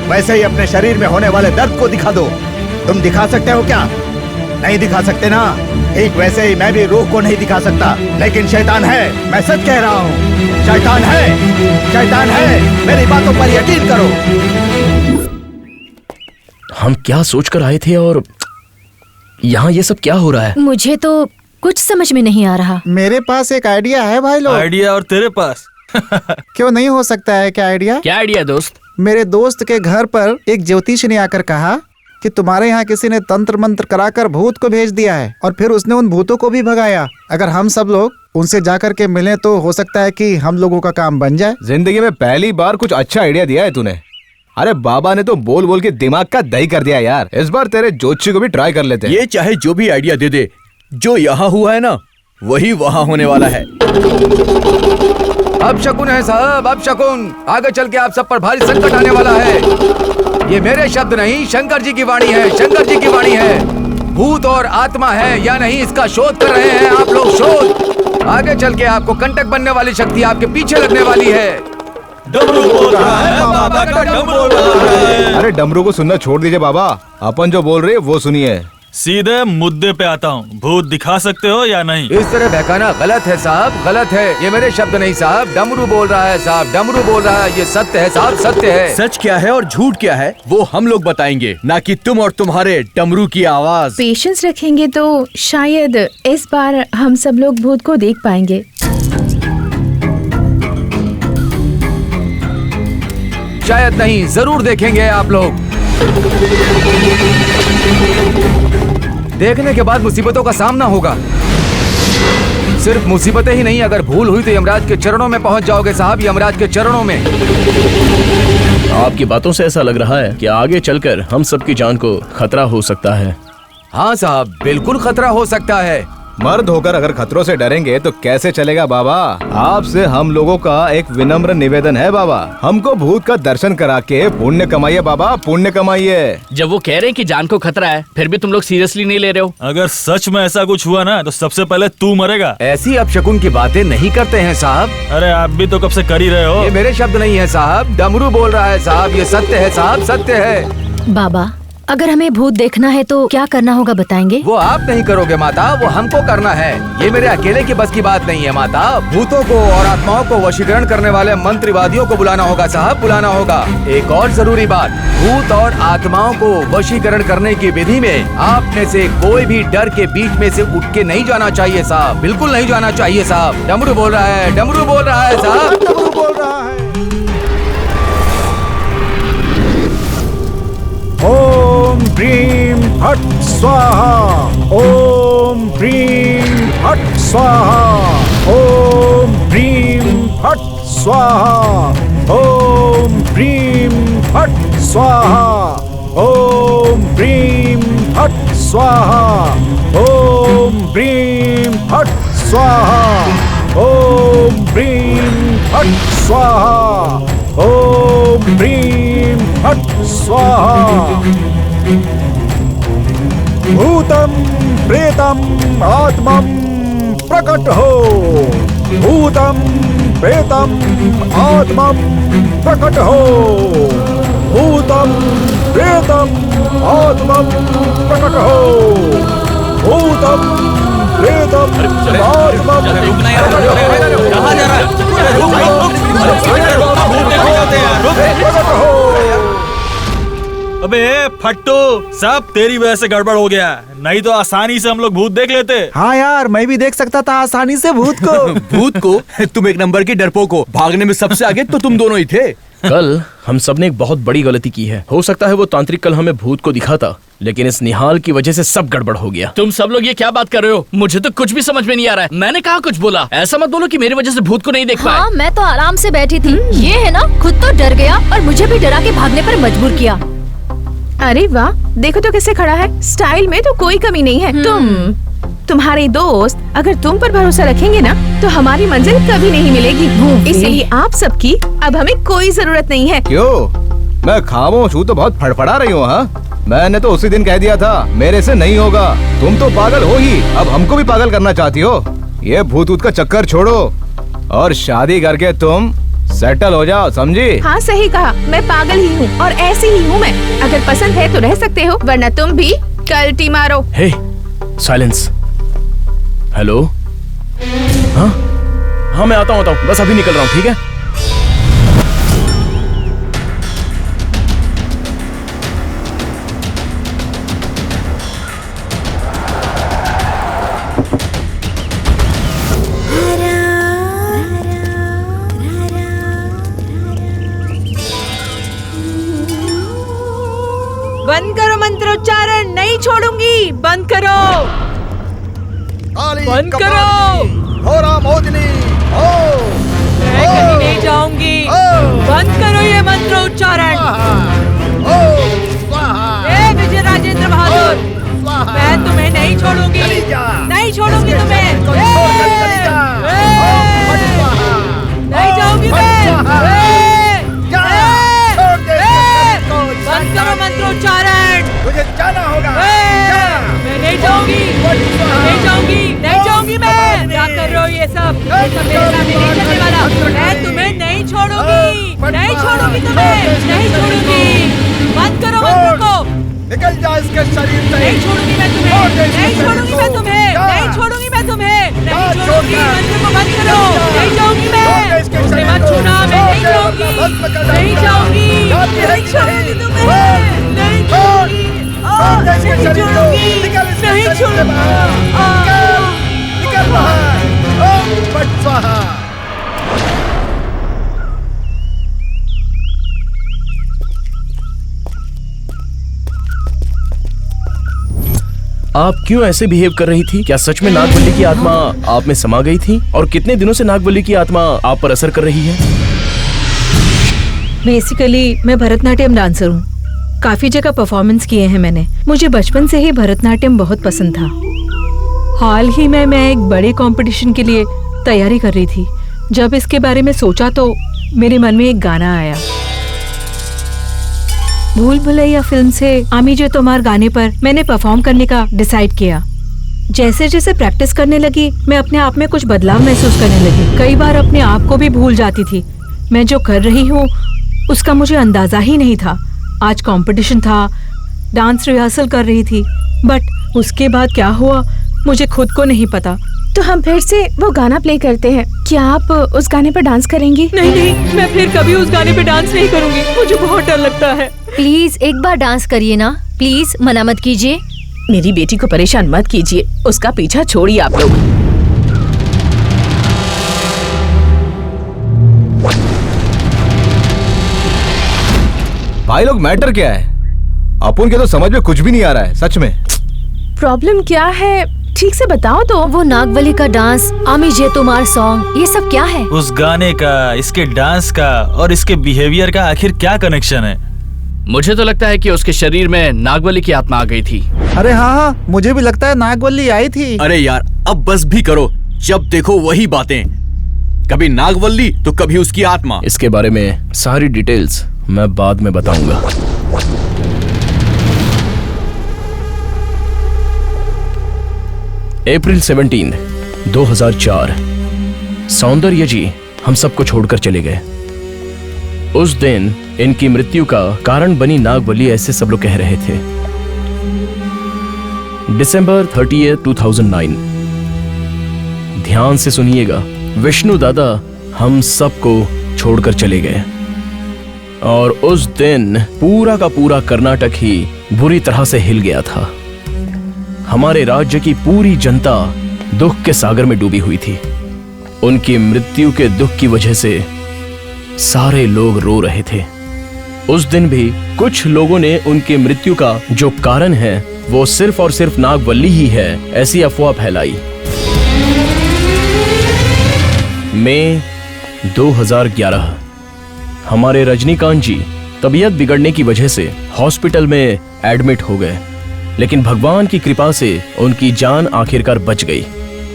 वैसे ही अपने शरीर में होने वाले दर्द को दिखा दो। तुम दिखा सकते हो क्या? नहीं दिखा सकते ना। ठीक वैसे ही मैं भी रूह को नहीं दिखा सकता, लेकिन शैतान है, मैं सच कह रहा हूँ। शैतान है, शैतान है, मेरी बातों पर यकीन करो। हम क्या सोचकर आए थे और यहाँ ये सब क्या हो रहा है? मुझे तो कुछ समझ में नहीं आ रहा। मेरे पास एक आइडिया है भाई लोग। आइडिया? और तेरे पास? क्यों नहीं हो सकता है क्या आइडिया? क्या आइडिया दोस्त? मेरे दोस्त के घर पर एक ज्योतिषी ने आकर कहा कि तुम्हारे यहाँ किसी ने तंत्र मंत्र कराकर भूत को भेज दिया है और फिर उसने उन भूतों को भी भगाया। अगर हम सब लोग उनसे जाकर के मिलें तो हो सकता है कि हम लोगों का काम बन जाए। जिंदगी में पहली बार कुछ अच्छा आइडिया दिया है तूने। अरे बाबा ने तो बोल बोल के दिमाग का दही कर दिया यार। इस बार तेरे ज्योतिषी को भी ट्राई कर लेते हैं। ये चाहे जो भी आइडिया दे दे, जो यहाँ हुआ है ना वही वहाँ होने वाला है। अब शकुन है साहब, अब शकुन। आगे चल के आप सब पर भारी संकट आने वाला है। ये मेरे शब्द नहीं, शंकर जी की वाणी है, शंकर जी की वाणी है। भूत और आत्मा है या नहीं, इसका शोध कर रहे हैं आप लोग, शोध। आगे चल के आपको कंटक बनने वाली शक्ति आपके पीछे लगने वाली है। डमरू बोल रहा है, बाबा का डमरू बोल रहा है। अरे डमरू को सुनना छोड़ दीजिए बाबा, अपन जो बोल रहे हैं वो सुनिए। सीधे मुद्दे पे आता हूँ, भूत दिखा सकते हो या नहीं? इस तरह बहकाना गलत है साहब, गलत है। ये मेरे शब्द नहीं साहब, डमरू बोल रहा है साहब, डमरू बोल रहा है। ये सत्य है साहब, सत्य है। सच क्या है और झूठ क्या है वो हम लोग बताएंगे, ना कि तुम और तुम्हारे डमरू की आवाज। पेशेंस रखेंगे तो शायद इस बार हम सब लोग भूत को देख पाएंगे। शायद नहीं, जरूर देखेंगे आप लोग। देखने के बाद मुसीबतों का सामना होगा। सिर्फ मुसीबतें ही नहीं, अगर भूल हुई तो यमराज के चरणों में पहुंच जाओगे साहब, यमराज के चरणों में। आपकी बातों से ऐसा लग रहा है कि आगे चलकर हम सबकी जान को खतरा हो सकता है। हाँ साहब, बिल्कुल खतरा हो सकता है। मर्द होकर अगर खतरों से डरेंगे तो कैसे चलेगा बाबा। आपसे हम लोगों का एक विनम्र निवेदन है बाबा, हमको भूत का दर्शन करा के पुण्य कमाइए बाबा, पुण्य कमाइए। जब वो कह रहे हैं कि जान को खतरा है, फिर भी तुम लोग सीरियसली नहीं ले रहे हो। अगर सच में ऐसा कुछ हुआ ना तो सबसे पहले तू मरेगा। ऐसी अपशकुन की बातें नहीं करते हैं साहब। अरे आप भी तो कब से कर ही रहे हो। ये मेरे शब्द नहीं है साहब, डमरू बोल रहा है साहब, ये सत्य है साहब, सत्य है। बाबा, अगर हमें भूत देखना है तो क्या करना होगा बताएंगे? वो आप नहीं करोगे माता, वो हमको करना है। ये मेरे अकेले की बस की बात नहीं है माता। भूतों को और आत्माओं को वशीकरण करने वाले मंत्रवादियों को बुलाना होगा साहब, बुलाना होगा। एक और जरूरी बात, भूत और आत्माओं को वशीकरण करने की विधि में आप में से कोई भी डर के बीच में से उठ के नहीं जाना चाहिए साहब, बिल्कुल नहीं जाना चाहिए साहब। डमरू बोल रहा है, डमरू बोल रहा है साहब, डमरू बोल रहा है। ओम ह्रीं फट स्वाहा, ओम ह्रीं फट स्वाहा, ओम ह्रीं फट स्वाहा, ओम ह्रीं फट स्वाहा, ओम ह्रीं फट स्वाहा, ओम ह्रीं फट स्वाहा, ओम ह्रीं फट स्वाहा, ओम ह्रीं फट स्वाहा। भूतम प्रेतम आत्मम प्रकट हो, भूतम प्रेतम आत्मम प्रकट हो, भूतम प्रेतम आत्मम प्रकट हो, भूतम प्रेतम आत्मम प्रकट हो। अबे फट्टू, सब तेरी वजह से गड़बड़ हो गया, नहीं तो आसानी से हम लोग भूत देख लेते। हाँ यार, मैं भी देख सकता था आसानी से भूत को। भूत को? तुम एक नंबर की डरपोक हो, भागने में सबसे आगे तो तुम दोनों ही थे। कल हम सब ने एक बहुत बड़ी गलती की है। हो सकता है वो तांत्रिक कल हमें भूत को दिखाता, लेकिन इस निहाल की वजह से सब गड़बड़ हो गया। तुम सब लोग ये क्या बात कर रहे हो? मुझे तो कुछ भी समझ में नहीं आ रहा है। मैंने कहा कुछ बोला? ऐसा मत बोलो कि मेरी वजह से भूत को नहीं देख पाए। हाँ, मैं तो आराम से बैठी थी। ये है ना, खुद तो डर गया और मुझे भी डरा के भागने पर मजबूर किया। अरे वाह, देखो तो कैसे खड़ा है, स्टाइल में तो कोई कमी नहीं है। तुम्हारे दोस्त अगर तुम पर भरोसा रखेंगे ना तो हमारी मंजिल कभी नहीं मिलेगी। इसलिए आप सबकी अब हमें कोई जरूरत नहीं है। क्यों? मैं खामोश हूँ तो बहुत फड़फड़ा रही हूँ। हाँ, मैंने तो उसी दिन कह दिया था मेरे से नहीं होगा। तुम तो पागल हो ही, अब हमको भी पागल करना चाहती हो। ये भूत ऊत का चक्कर छोड़ो और शादी करके तुम सेटल हो जाओ, समझी? हाँ सही कहा, मैं पागल ही हूँ और ऐसी ही हूँ मैं। अगर पसंद है तो रह सकते हो, वरना तुम भी कल्टी मारो। हे, साइलेंस। हेलो? हाँ हाँ, मैं आता हूँ, बस अभी निकल रहा हूँ, ठीक है? बंद करो मंत्रोच्चारण, नहीं छोड़ूंगी, बंद करो, बंद करो। होरा मोदिनी, मैं कहीं नहीं जाऊंगी, बंद करो ये मंत्रोच्चारण। ए विजय राजेंद्र बहादुर, मैं तुम्हें नहीं छोड़ूंगी, नहीं छोड़ूंगी तुम्हें, नहीं जाऊंगी मैं। बंद करो मंत्रोच्चारण, मुझे जाना होगा। मैं नहीं जाऊंगी, नहीं जाऊंगी, नहीं जाऊंगी मैं। क्या कर रहे हो ये सब मेरे सामने नहीं चलने वाला। मैं तुम्हें नहीं छोड़ूंगी, नहीं छोड़ूंगी तुम्हें, नहीं छोड़ूगी। बंद करो मंत्र को, निकल जा इसके शरीर से। नहीं छोड़ूंगी मैं तुम्हें, नहीं छोड़ूंगी मैं तुम्हें, नहीं छोड़ूंगी मैं तुम्हें, नहीं छोड़ूंगी। मंत्र को बंद करो, नहीं जाऊंगी मैं, मुझे मत छूना, मैं नहीं जाऊंगी, नहीं जाऊंगी, नहीं छोड़ूंगी तुम्हें, नहीं छोड़ूंगी, नहीं छोड़ूंगी, नहीं छोड़ूंगी। निकल बाहर, ओम फट स्वाहा। आप क्यों ऐसे बिहेव कर रही थी? क्या सच में नागबल्ली की आत्मा आप में समा गई थी? और कितने दिनों से नागबल्ली की आत्मा आप पर असर कर रही है? बेसिकली मैं भरतनाट्यम डांसर हूँ, काफी जगह परफॉर्मेंस किए हैं मैंने। मुझे बचपन से ही भरतनाट्यम बहुत पसंद था हाल ही में मैं एक बड़े कंपटीशन के लिए तैयारी कर रही थी। जब इसके बारे में सोचा तो मेरे मन में एक गाना आया। भूल भुलैया फिल्म से आमी जे तुम्हार गाने पर मैंने परफॉर्म करने का डिसाइड किया। जैसे जैसे प्रैक्टिस करने लगी मैं अपने आप में कुछ बदलाव महसूस करने लगी। कई बार अपने आप को भी भूल जाती थी। मैं जो कर रही हूँ उसका मुझे अंदाजा ही नहीं था। आज कंपटीशन था, डांस रिहर्सल कर रही थी, बट उसके बाद क्या हुआ मुझे खुद को नहीं पता। तो हम फिर से वो गाना प्ले करते हैं। क्या आप उस गाने पर डांस करेंगी? नहीं, मैं फिर कभी उस गाने पे डांस नहीं करूंगी। मुझे बहुत डर लगता है। प्लीज एक बार डांस करिए ना, प्लीज मना मत कीजिए। मेरी बेटी को परेशान मत कीजिए, उसका पीछा छोड़िए आप लोग। भाई लोग मैटर क्या है? अपन के तो समझ में कुछ भी नहीं आ रहा है सच में। प्रॉब्लम क्या है ठीक से बताओ तो। वो नागवली का डांस, आमी जे तुम्हार सॉन्ग, ये सब क्या है? उस गाने का, इसके डांस का और इसके बिहेवियर का आखिर क्या कनेक्शन है? मुझे तो लगता है कि उसके शरीर में नागवली की आत्मा आ गई थी। अरे हाँ, मुझे भी लगता है नागवली आई थी। अरे यार अब बस भी करो, जब देखो वही बातें, कभी नागवल्ली तो कभी उसकी आत्मा। इसके बारे में सारी डिटेल्स मैं बाद में बताऊंगा। अप्रैल 17, 2004 सौंदर्य जी हम सबको छोड़कर चले गए। उस दिन इनकी मृत्यु का कारण बनी नागवली, ऐसे सब लोग कह रहे थे। दिसंबर 30, 2009। ध्यान से सुनिएगा, विष्णु दादा हम सबको छोड़कर चले गए और उस दिन पूरा का पूरा कर्नाटक ही बुरी तरह से हिल गया था। हमारे राज्य की पूरी जनता दुख के सागर में डूबी हुई थी। उनकी मृत्यु के दुख की वजह से सारे लोग रो रहे थे। उस दिन भी कुछ लोगों ने उनकी मृत्यु का जो कारण है वो सिर्फ और सिर्फ नागवल्ली ही है, ऐसी अफवाह फैलाई। मई 2011 हमारे रजनीकांत जी तबीयत बिगड़ने की वजह से हॉस्पिटल में एडमिट हो गए, लेकिन भगवान की कृपा से उनकी जान आखिरकार बच गई।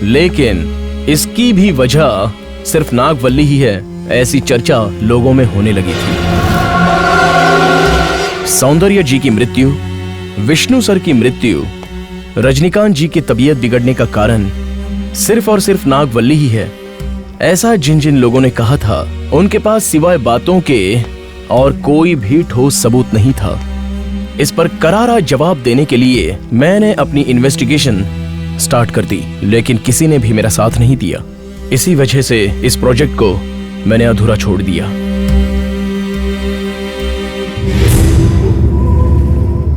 लेकिन इसकी भी वजह सिर्फ नागवल्ली ही है, ऐसी चर्चा लोगों में होने लगी थी। सौंदर्य जी की मृत्यु, विष्णु सर की मृत्यु, रजनीकांत जी की तबीयत बिगड़ने का कारण सिर्फ और सिर्फ नागवल्ली ही है, ऐसा जिन जिन लोगों ने कहा था उनके पास सिवाय बातों के और कोई भी ठोस सबूत नहीं था। इस पर करारा जवाब देने के लिए मैंने अपनी इन्वेस्टिगेशन स्टार्ट कर दी, लेकिन किसी ने भी मेरा साथ नहीं दिया। इसी वजह से इस प्रोजेक्ट को मैंने अधूरा छोड़ दिया।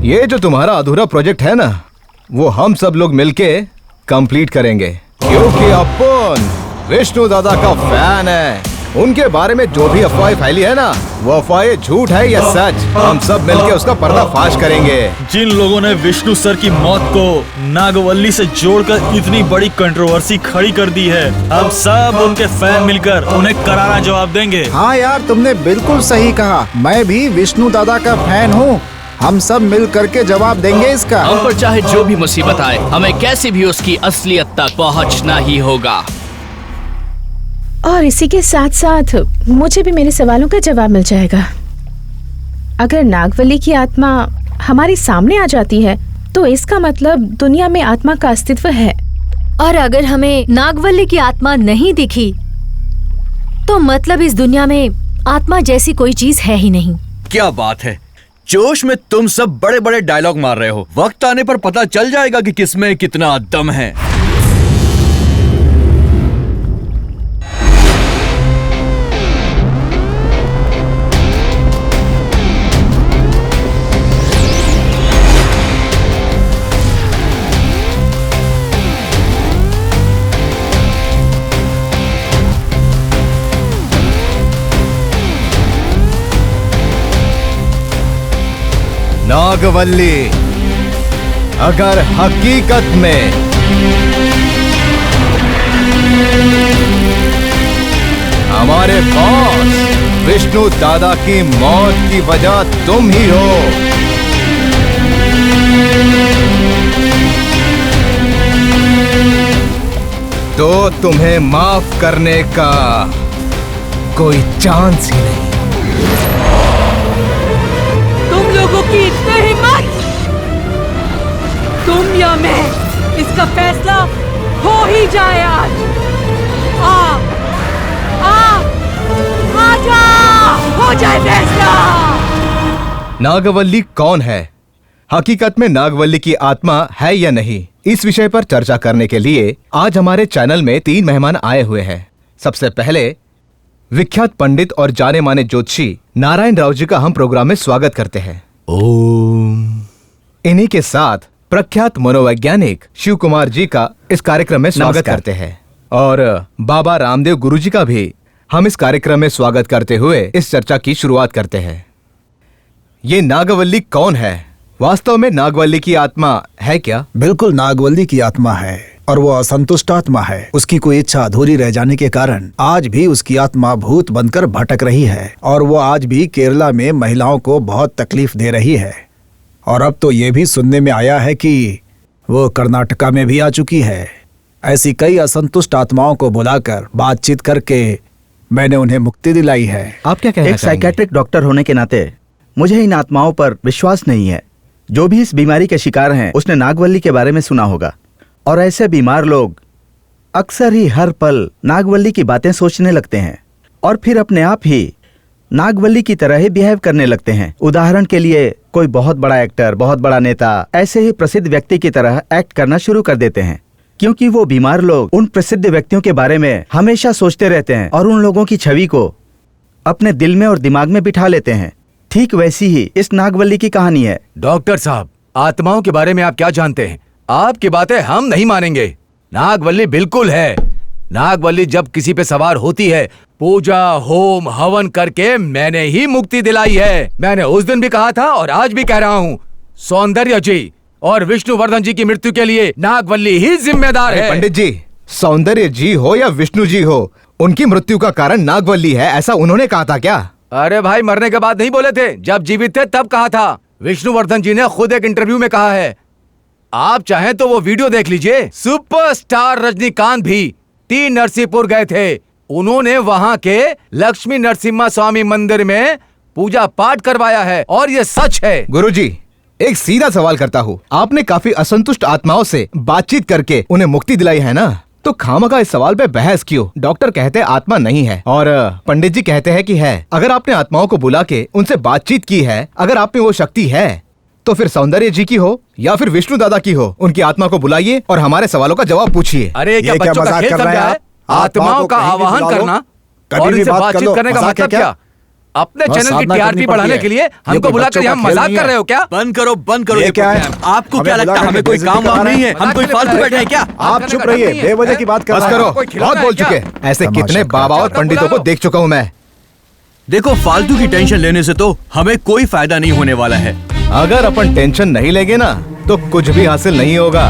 ये जो तुम्हारा अधूरा प्रोजेक्ट है ना, वो हम सब लोग मिलके कंप्लीट करेंगे, क्योंकि अपन विष्णु दादा का फैन है। उनके बारे में जो भी अफवाहें फैली है ना, वो अफवाहें झूठ है या सच, हम सब मिलके उसका पर्दाफाश करेंगे। जिन लोगों ने विष्णु सर की मौत को नागवल्ली से जोड़कर इतनी बड़ी कंट्रोवर्सी खड़ी कर दी है, हम सब उनके फैन मिलकर उन्हें करारा जवाब देंगे। हाँ यार, तुमने बिल्कुल सही कहा। मैं भी विष्णु दादा का फैन हूँ। हम सब मिल करके जवाब देंगे इसका। हम पर चाहे जो भी मुसीबत आए, हमें कैसे भी उसकी असलियत तक पहुँचना ही होगा। और इसी के साथ साथ मुझे भी मेरे सवालों का जवाब मिल जाएगा। अगर नागवल्ली की आत्मा हमारे सामने आ जाती है तो इसका मतलब दुनिया में आत्मा का अस्तित्व है। और अगर हमें नागवल्ली की आत्मा नहीं दिखी तो मतलब इस दुनिया में आत्मा जैसी कोई चीज है ही नहीं। क्या बात है, जोश में तुम सब बड़े बड़े डायलॉग मार रहे हो। वक्त आने पर पता चल जाएगा कि किसमें कितना दम है। नागवल्ली अगर हकीकत में हमारे बॉस विष्णु दादा की मौत की वजह तुम ही हो, तो तुम्हें माफ करने का कोई चांस ही नहीं। तुम लोगों की इतनी हिम्मत, तुम या मैं, इसका फैसला हो ही जाए आज। आजा, हो जाए फैसला। नागवल्ली कौन है? हकीकत में नागवल्ली की आत्मा है या नहीं, इस विषय पर चर्चा करने के लिए आज हमारे चैनल में 3 मेहमान आए हुए हैं। सबसे पहले विख्यात पंडित और जाने माने ज्योतिषी नारायण राव जी का हम प्रोग्राम में स्वागत करते हैं। ओम। इन्हीं के साथ प्रख्यात मनोवैज्ञानिक शिव कुमार जी का इस कार्यक्रम में स्वागत करते हैं और बाबा रामदेव गुरु जी का भी हम इस कार्यक्रम में स्वागत करते हुए इस चर्चा की शुरुआत करते हैं। ये नागवल्ली कौन है? वास्तव में नागवल्ली की आत्मा है क्या? बिल्कुल नागवल्ली की आत्मा है और वो असंतुष्ट आत्मा है। उसकी कोई इच्छा अधूरी रह जाने के कारण आज भी उसकी आत्मा भूत बनकर भटक रही है और वो आज भी केरला में महिलाओं को बहुत तकलीफ दे रही है। और अब तो ये भी सुनने में आया है कि वो कर्नाटका में भी आ चुकी है। ऐसी कई असंतुष्ट आत्माओं को बुलाकर बातचीत करके मैंने उन्हें मुक्ति दिलाई है। आप क्या कहना एक साइकेट्रिक डॉक्टर होने के नाते मुझे इन आत्माओं पर विश्वास नहीं है। जो भी इस बीमारी के शिकार हैं उसने नागवल्ली के बारे में सुना होगा और ऐसे बीमार लोग अक्सर ही हर पल नागवल्ली की बातें सोचने लगते हैं और फिर अपने आप ही नागवल्ली की तरह ही बिहेव करने लगते हैं। उदाहरण के लिए कोई बहुत बड़ा एक्टर, बहुत बड़ा नेता ऐसे ही प्रसिद्ध व्यक्ति की तरह एक्ट करना शुरू कर देते हैं, क्योंकि वो बीमार लोग उन प्रसिद्ध व्यक्तियों के बारे में हमेशा सोचते रहते हैं और उन लोगों की छवि को अपने दिल में और दिमाग में बिठा लेते हैं। ठीक वैसी ही इस नागवल्ली की कहानी है। डॉक्टर साहब, आत्माओं के बारे में आप क्या जानते हैं? आपकी बातें हम नहीं मानेंगे। नागवल्ली बिल्कुल है। नागवल्ली जब किसी पे सवार होती है, पूजा होम हवन करके मैंने ही मुक्ति दिलाई है। मैंने उस दिन भी कहा था और आज भी कह रहा हूँ, सौंदर्य जी और विष्णुवर्धन जी की मृत्यु के लिए नागवल्ली ही जिम्मेदार है। पंडित जी, सौंदर्य जी हो या विष्णु जी हो, उनकी मृत्यु का कारण नागवल्ली है, ऐसा उन्होंने कहा था क्या? अरे भाई, मरने के बाद नहीं बोले थे, जब जीवित थे तब कहा था। विष्णुवर्धन जी ने खुद एक इंटरव्यू में कहा है। आप चाहें तो वो वीडियो देख लीजिए। सुपरस्टार रजनीकांत भी टी नरसिंहपुर गए थे। उन्होंने वहां के लक्ष्मी नरसिम्हा स्वामी मंदिर में पूजा पाठ करवाया है और ये सच है। गुरुजी, एक सीधा सवाल करता हूँ, आपने काफी असंतुष्ट आत्माओं से बातचीत करके उन्हें मुक्ति दिलाई है ना, तो खामखा इस सवाल पे बहस क्यों? डॉक्टर कहते हैं आत्मा नहीं है और पंडित जी कहते हैं कि है। अगर आपने आत्माओं को बुला के उनसे बातचीत की है, अगर आप में वो शक्ति है, तो फिर सौंदर्य जी की हो या फिर विष्णु दादा की हो, उनकी आत्मा को बुलाइए और हमारे सवालों का जवाब पूछिए। अरे क्या बच्चों का खेल समझा है? आत्माओं का आवाहन करना और इनसे बातचीत करने का मतलब क्या? अपने चैनल की टीआरपी बढ़ाने के लिए हमको बुलाकर यहाँ मजाक कर रहे हो क्या? बंद करो ये क्या है? आपको क्या लगता है हमें कोई काम वाम नहीं है? हम कोई फालतू बैठे हैं क्या? आप चुप रहिए, बेवजह की बात कर बस रहे करो, हैं। बहुत बोल चुके। ऐसे कितने बाबा और पंडितों को देख चुका हूँ मैं। देखो, फालतू की टेंशन लेने से तो हमें कोई फायदा नहीं होने वाला है। अगर अपन टेंशन नहीं लेंगे ना तो कुछ भी हासिल नहीं होगा।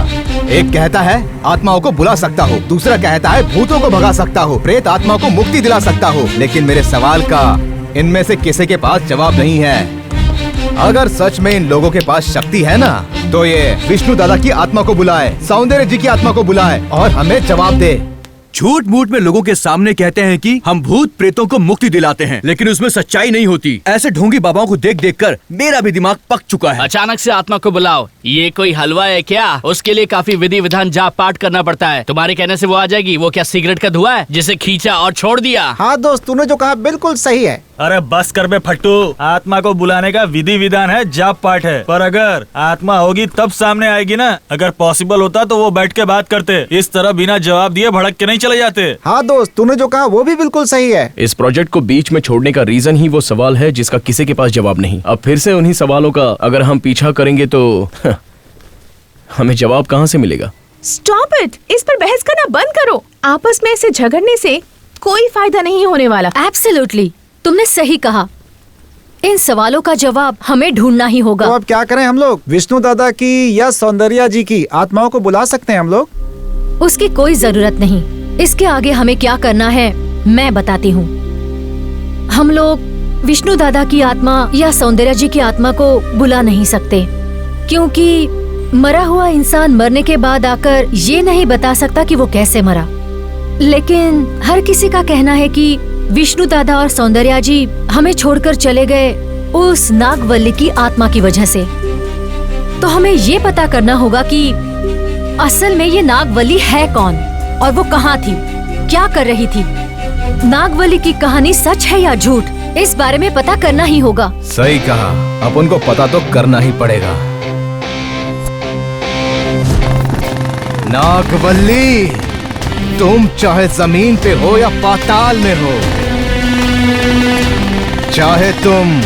एक कहता है आत्माओं को बुला सकता हो, दूसरा कहता है भूतों को भगा सकता हो, प्रेत आत्माओं को मुक्ति दिला सकता हो। लेकिन मेरे सवाल का इनमें से किसी के पास जवाब नहीं है। अगर सच में इन लोगों के पास शक्ति है ना, तो ये विष्णु दादा की आत्मा को बुलाए, सौंदर्य जी की आत्मा को बुलाए और हमें जवाब दे। झूठ मूठ में लोगों के सामने कहते हैं कि हम भूत प्रेतों को मुक्ति दिलाते हैं, लेकिन उसमें सच्चाई नहीं होती। ऐसे ढोंगी बाबाओं को देख देख कर मेरा भी दिमाग पक चुका है। अचानक से आत्मा को बुलाओ, ये कोई हलवा है क्या? उसके लिए काफी विधि विधान जाप पाठ करना पड़ता है। तुम्हारे कहने से वो आ जाएगी? वो क्या सिगरेट का धुआं है जिसे खींचा और छोड़ दिया? हाँ दोस्त, तूने जो कहा बिल्कुल सही है। अरे बस कर बे फट्टू, आत्मा को बुलाने का विधि विधान है, जाप पाठ है, पर अगर आत्मा होगी तब सामने आएगी ना। अगर पॉसिबल होता तो वो बैठ के बात करते, इस तरह बिना जवाब दिए भड़क के नहीं चले जाते। हाँ दोस्त, तूने जो कहा वो भी बिल्कुल सही है। इस प्रोजेक्ट को बीच में छोड़ने का रीजन ही वो सवाल है जिसका किसी के पास जवाब नहीं। अब फिर से उन्हीं सवालों का अगर हम पीछा करेंगे तो हमें जवाब कहाँ से मिलेगा? स्टॉप इट, इस पर बहस करना बंद करो। आपस में ऐसे झगड़ने से कोई फायदा नहीं होने वाला। एब्सोल्युटली, तुमने सही कहा। इन सवालों का जवाब हमें ढूंढना ही होगा। तो अब क्या करें हम लोग? विष्णु दादा की या सौंदर्या जी की आत्माओं को बुला सकते हैं हम लोग? उसकी कोई जरूरत नहीं। इसके आगे हमें क्या करना है मैं बताती हूँ। हम लोग विष्णु दादा की आत्मा या सौंदर्या जी की आत्मा को बुला नहीं सकते, क्योंकि मरा हुआ इंसान मरने के बाद आकर ये नहीं बता सकता कि वो कैसे मरा। लेकिन हर किसी का कहना है कि विष्णु दादा और सौंदर्या जी हमें छोड़कर चले गए उस नागवल्ली की आत्मा की वजह से। तो हमें ये पता करना होगा कि असल में ये नागवल्ली है कौन और वो कहाँ थी, क्या कर रही थी। नागवल्ली की कहानी सच है या झूठ, इस बारे में पता करना ही होगा। सही कहा, अपन को पता तो करना ही पड़ेगा। नागवल्ली, तुम चाहे जमीन पे हो या पाताल में हो, चाहे तुम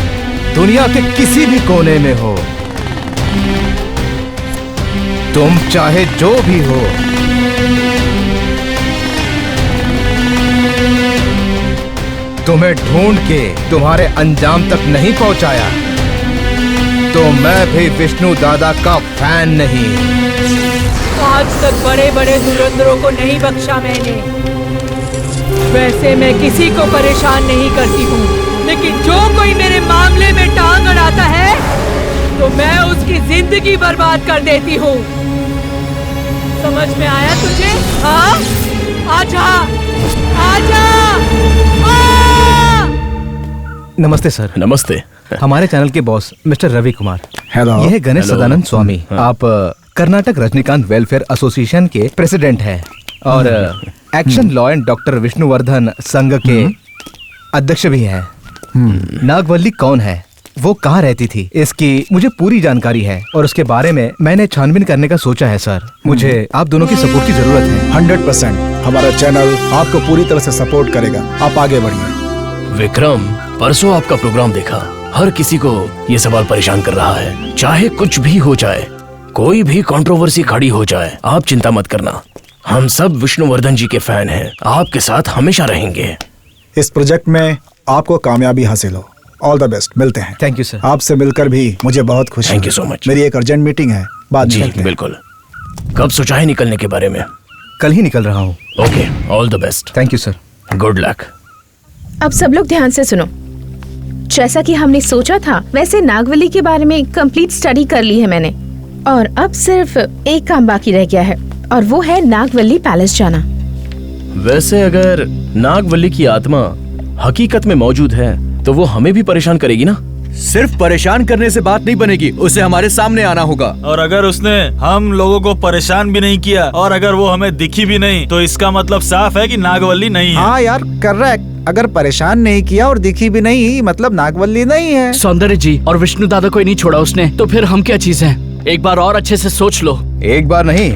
दुनिया के किसी भी कोने में हो, तुम चाहे जो भी हो, तुम्हें ढूंढ के तुम्हारे अंजाम तक नहीं पहुंचाया तो मैं भी विष्णु दादा का फैन नहीं। आज तक बड़े बड़े धुरंधरों को नहीं बख्शा मैंने। वैसे मैं किसी को परेशान नहीं करती हूँ, लेकिन जो कोई मेरे मामले में टांग अड़ाता है तो मैं उसकी जिंदगी बर्बाद कर देती हूँ। समझ में आया तुझे? हाँ, आजा, आजा। नमस्ते सर। नमस्ते। हमारे चैनल के boss mister Ravi Kumar. Hello. यह है गणेश हेलो। सदानंद स्वामी। हाँ। आप कर्नाटक रजनीकांत वेलफेयर एसोसिएशन के प्रेसिडेंट हैं और action law and doctor Vishnuvardhan Sangh के अध्यक्ष भी हैं। नागवल्ली कौन है, वो कहाँ रहती थी, इसकी मुझे पूरी जानकारी है और उसके बारे में मैंने छानबीन करने का सोचा है सर। मुझे आप दोनों की सपोर्ट की जरूरत है। 100% हमारा चैनल आपको पूरी तरह से सपोर्ट करेगा, आप आगे बढ़िए। विक्रम, परसों आपका प्रोग्राम देखा, हर किसी को ये सवाल परेशान कर रहा है। चाहे कुछ भी हो जाए, कोई भी कंट्रोवर्सी खड़ी हो जाए, आप चिंता मत करना, हम सब विष्णुवर्धन जी के फैन हैं, आपके साथ हमेशा रहेंगे। इस प्रोजेक्ट में आपको कामयाबी हासिल हो। ऑल द बेस्ट, मिलते हैं। Thank you sir. आपसे मिलकर भी मुझे बहुत खुशी। Thank you so much। मेरी एक अर्जेंट मीटिंग है, बाद में जी मिलते हैं। बिल्कुल। कब सोचा है निकलने के बारे में? कल ही निकल रहा हूँ। Okay, all the best. Thank you sir. Good luck. अब सब लोग ध्यान से सुनो। जैसा कि हमने सोचा था, वैसे नागवल्ली के बारे में कंप्लीट स्टडी कर ली है मैंने, और अब सिर्फ एक काम बाकी रह गया है, और वो है नागवल्ली पैलेस जाना। वैसे अगर नागवल्ली की आत्मा हकीकत में मौजूद है तो वो हमें भी परेशान करेगी ना? सिर्फ परेशान करने से बात नहीं बनेगी, उसे हमारे सामने आना होगा। और अगर उसने हम लोगों को परेशान भी नहीं किया और अगर वो हमें दिखी भी नहीं, तो इसका मतलब साफ है कि नागवल्ली नहीं है। हाँ यार, करेक्ट। अगर परेशान नहीं किया और दिखी भी नहीं, मतलब नागवल्ली नहीं है। सौंदर्य जी और विष्णु दादा को ही नहीं छोड़ा उसने, तो फिर हम क्या चीज हैं? एक बार और अच्छे से सोच लो। एक बार नहीं,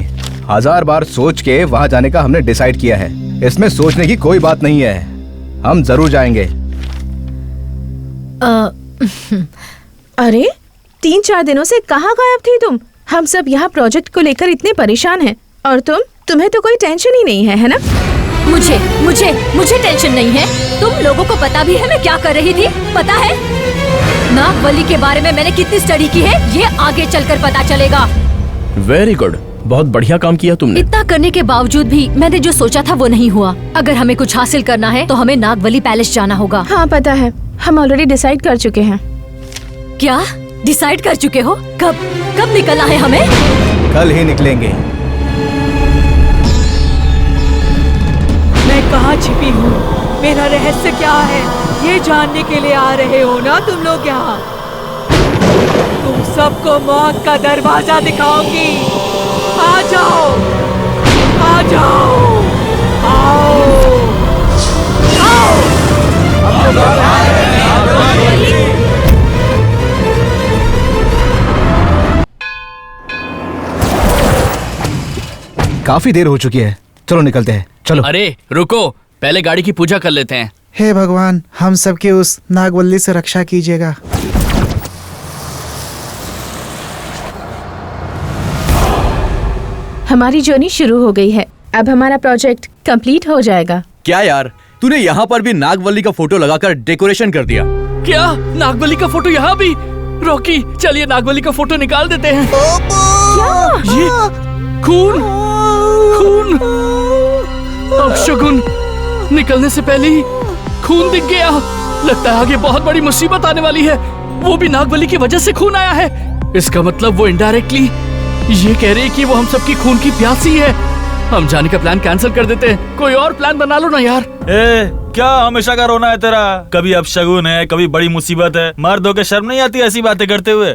1000 बार सोच के वहाँ जाने का हमने डिसाइड किया है। इसमें सोचने की कोई बात नहीं है, हम जरूर जाएंगे। अरे 3-4 दिनों से कहाँ गायब थी तुम? हम सब यहाँ प्रोजेक्ट को लेकर इतने परेशान हैं, और तुम्हें तो कोई टेंशन ही नहीं है ना? मुझे टेंशन नहीं है। तुम लोगों को पता भी है मैं क्या कर रही थी, पता है? नागवल्ली के बारे में मैंने कितनी स्टडी की है, ये आगे चलकर पता चलेगा। वेरी गुड, बहुत बढ़िया काम किया तुमने। इतना करने के बावजूद भी मैंने जो सोचा था वो नहीं हुआ। अगर हमें कुछ हासिल करना है तो हमें नागवल्ली पैलेस जाना होगा। हाँ पता है, हम ऑलरेडी डिसाइड कर चुके हैं। क्या डिसाइड कर चुके हो? कब निकलना है हमें? कल ही निकलेंगे। मैं कहाँ छिपी हूँ, मेरा रहस्य क्या है, ये जानने के लिए आ रहे हो ना तुम लोग यहाँ? तुम सबको मौत का दरवाजा दिखाऊंगी। आ जाओ, आ जाओ, आओ, आओ। काफी देर हो चुकी है, चलो निकलते हैं। चलो। अरे रुको, पहले गाड़ी की पूजा कर लेते हैं। हे भगवान, हम सबके उस नागवल्ली से रक्षा कीजिएगा। हमारी जर्नी शुरू हो गई है, अब हमारा प्रोजेक्ट कंप्लीट हो जाएगा। क्या यार, तूने यहाँ पर भी नागवल्ली का फोटो लगाकर डेकोरेशन कर दिया। क्या नागवल्ली का फोटो यहाँ भी? रॉकी, चलिए नागवल्ली का फोटो निकाल देते हैं। ये खून, खून, अपशगुन, निकलने से पहले ही खून दिख गया। लगता है आगे बहुत बड़ी मुसीबत आने वाली है। वो भी नागवल्ली की वजह से खून आया है। इसका मतलब वो इनडायरेक्टली ये कह रही है कि वो हम सबकी खून की प्यासी है। हम जाने का प्लान कैंसिल कर देते हैं, कोई और प्लान बना लो ना यार। क्या हमेशा का रोना है तेरा? कभी अपशगुन है, कभी बड़ी मुसीबत है। मर्द होके शर्म नहीं आती ऐसी बातें करते हुए?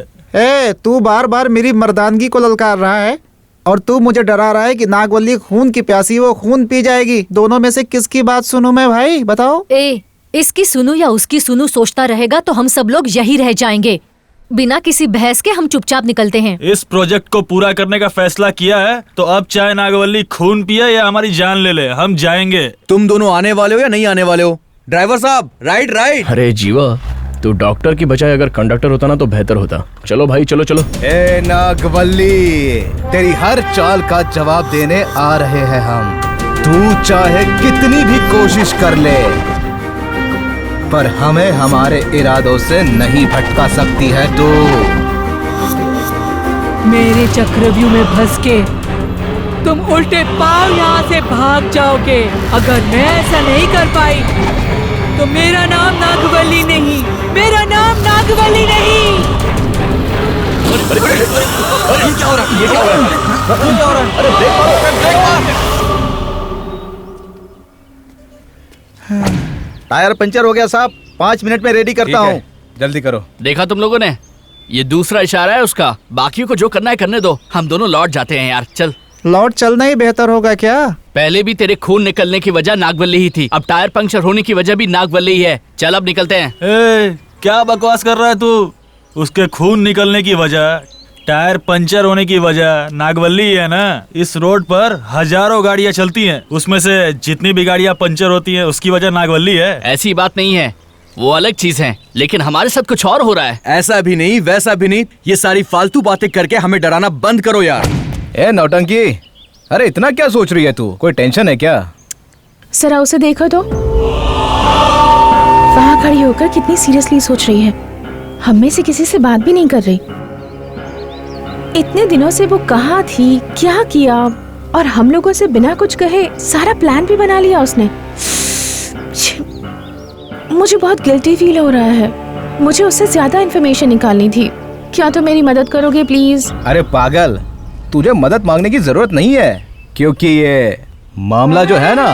तू बार बार मेरी मर्दानगी को ललकार रहा है और तू मुझे डरा रहा है कि नागवल्ली खून की प्यासी, वो खून पी जाएगी। दोनों में से किसकी बात सुनूं मैं भाई, बताओ? इसकी सुनूं या उसकी सुनूं सोचता रहेगा तो हम सब लोग यही रह जाएंगे। बिना किसी बहस के हम चुपचाप निकलते हैं। इस प्रोजेक्ट को पूरा करने का फैसला किया है तो अब चाहे नागवल्ली खून पिए या हमारी जान ले ले, हम जाएंगे। तुम दोनों आने वाले हो या नहीं आने वाले हो? ड्राइवर साहब, राइट। अरे जीवा, तू डॉक्टर की बजाय अगर कंडक्टर होता ना तो बेहतर होता। चलो भाई, चलो चलो। ए नागवल्ली, तेरी हर चाल का जवाब देने आ रहे हैं हम। तू चाहे कितनी भी कोशिश कर ले, पर हमें हमारे इरादों से नहीं भटका सकती है तू। मेरे चक्रव्यूह में फंस के तुम उल्टे पांव यहाँ से भाग जाओगे। अगर मैं ऐसा नहीं कर पाई तो मेरा नाम नागवल्ली नहीं, मेरा नाम नागवल्ली नहीं। ये क्या हो रहा है? ये क्या हो रहा है? ये क्या हो रहा है? अरे देख, टायर पंचर हो गया साहब, 5 मिनट में रेडी करता हूँ। जल्दी करो। देखा तुम लोगों ने, ये दूसरा इशारा है उसका। बाकियों को जो करना है करने दो, हम दोनों लौट जाते हैं यार। चल। लौट चलना ही बेहतर होगा क्या? पहले भी तेरे खून निकलने की वजह नागवल्ली ही थी, अब टायर पंक्चर होने की वजह भी नागवल्ली ही है। चल अब निकलते हैं। क्या बकवास कर रहा है तू? उसके खून निकलने की वजह, टायर पंचर होने की वजह नागवल्ली है ना। इस रोड पर हजारों गाड़ियां चलती हैं, उसमें से जितनी भी गाड़ियां पंचर होती हैं उसकी वजह नागवल्ली है। ऐसी बात नहीं है, वो अलग चीज है, लेकिन हमारे साथ कुछ और हो रहा है। ऐसा भी नहीं, वैसा भी नहीं, ये सारी फालतू बातें करके हमें डराना बंद करो यार। ए नौटंकी, अरे इतना क्या सोच रही है तू? कोई टेंशन है क्या? जरा उसे देखो तो, वहाँ खड़ी होकर कितनी सीरियसली सोच रही है। हम में से किसी से बात भी नहीं कर रही। इतने दिनों से वो कहाँ थी, क्या किया, और हम लोगों से बिना कुछ कहे सारा प्लान भी बना लिया उसने। मुझे बहुत गिल्टी फील हो रहा है। मुझे उससे ज्यादा इन्फॉर्मेशन निकालनी थी। क्या तुम मेरी मदद करोगे प्लीज? अरे पागल, तुझे मदद मांगने की जरूरत नहीं है, क्योंकि ये मामला जो है ना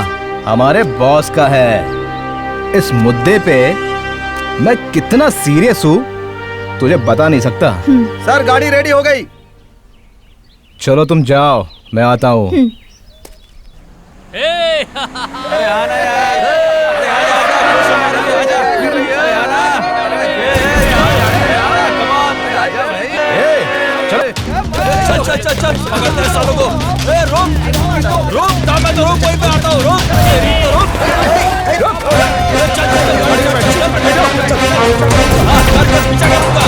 हमारे बॉस का है। इस मुद्दे पे मैं कितना सीरियस हूँ तुझे बता नहीं सकता। सर, गाड़ी रेडी हो गई। चलो तुम जाओ, मैं आता हूँ। चल पकड़ तेरे सालों को। रोक, मैं तो रोक, वहीं पे आता हूँ। रोक। पीछा करूँगा।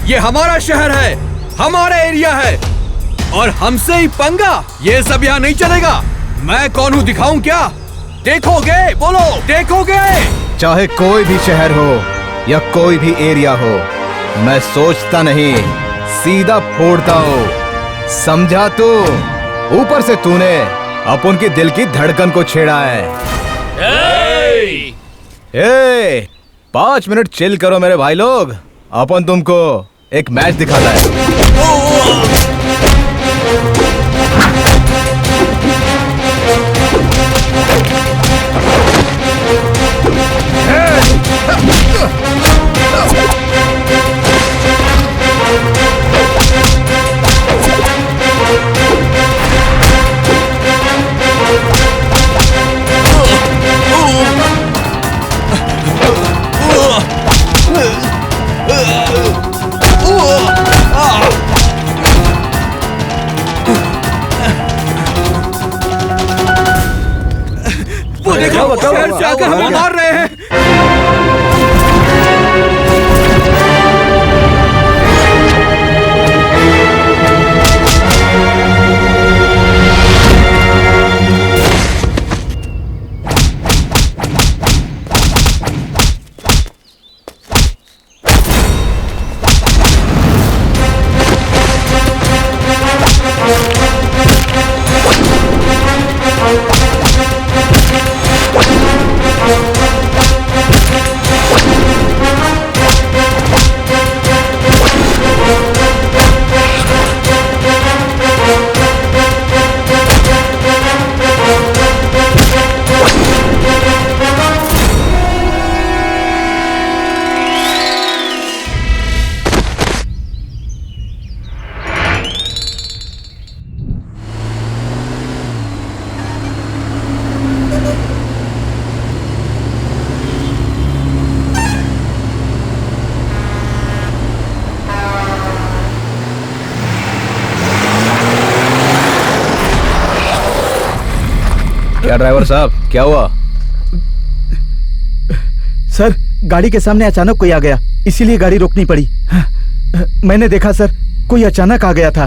ये हमारा शहर है, हमारा एरिया है, और हमसे ही पंगा। ये सब यहाँ नहीं चलेगा। मैं कौन हूँ दिखाऊं क्या? देखोगे? बोलो, देखोगे? चाहे कोई भी शहर हो या कोई भी एरिया हो, मैं सोचता नहीं, सीधा फोड़ता हूँ। समझा तू? ऊपर से तूने अपन के दिल की धड़कन को छेड़ा है। 5 मिनट चिल करो मेरे भाई लोग, अपन तुमको एक मैच दिखाता है। क्या ड्राइवर साहब, क्या हुआ? सर, गाड़ी के सामने अचानक कोई आ गया, इसीलिए गाड़ी रोकनी पड़ी। मैंने देखा सर, कोई अचानक आ गया था।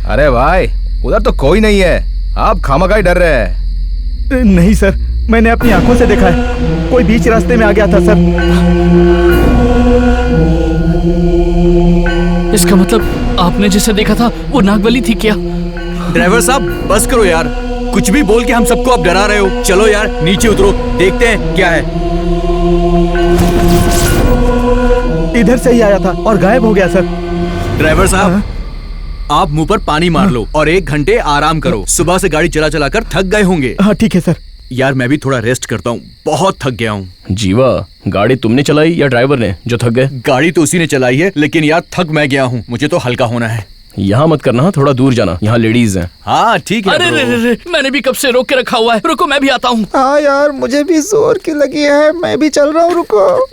अरे भाई, उधर तो कोई नहीं है, आप खामखा डर रहे हैं। नहीं सर, मैंने अपनी आंखों से देखा है, कोई बीच रास्ते में आ गया था सर। इसका मतलब आपने जिसे देखा था वो नागवली थी क्या? ड्राइवर साहब बस करो यार, कुछ भी बोल के हम सबको आप डरा रहे हो। चलो यार नीचे उतरो, देखते हैं क्या है। इधर से ही आया था और गायब हो गया सर। ड्राइवर साहब, आप मुंह पर पानी मार लो और 1 घंटे आराम करो। सुबह से गाड़ी चला चला कर थक गए होंगे। हाँ ठीक है सर। यार मैं भी थोड़ा रेस्ट करता हूँ, बहुत थक गया हूँ। जीवा, गाड़ी तुमने चलाई या ड्राइवर ने जो थक गए? गाड़ी तो उसी ने चलाई है, लेकिन यार थक मैं गया हूँ, मुझे तो हल्का होना है। यहाँ मत करना, थोड़ा दूर जाना, यहाँ लेडीज हैं। हाँ ठीक है। अरे रे, मैंने भी कब से रोक के रखा हुआ है, रुको मैं भी आता हूँ। हाँ यार, मुझे भी जोर की लगी है, मैं भी चल रहा हूँ, रुको।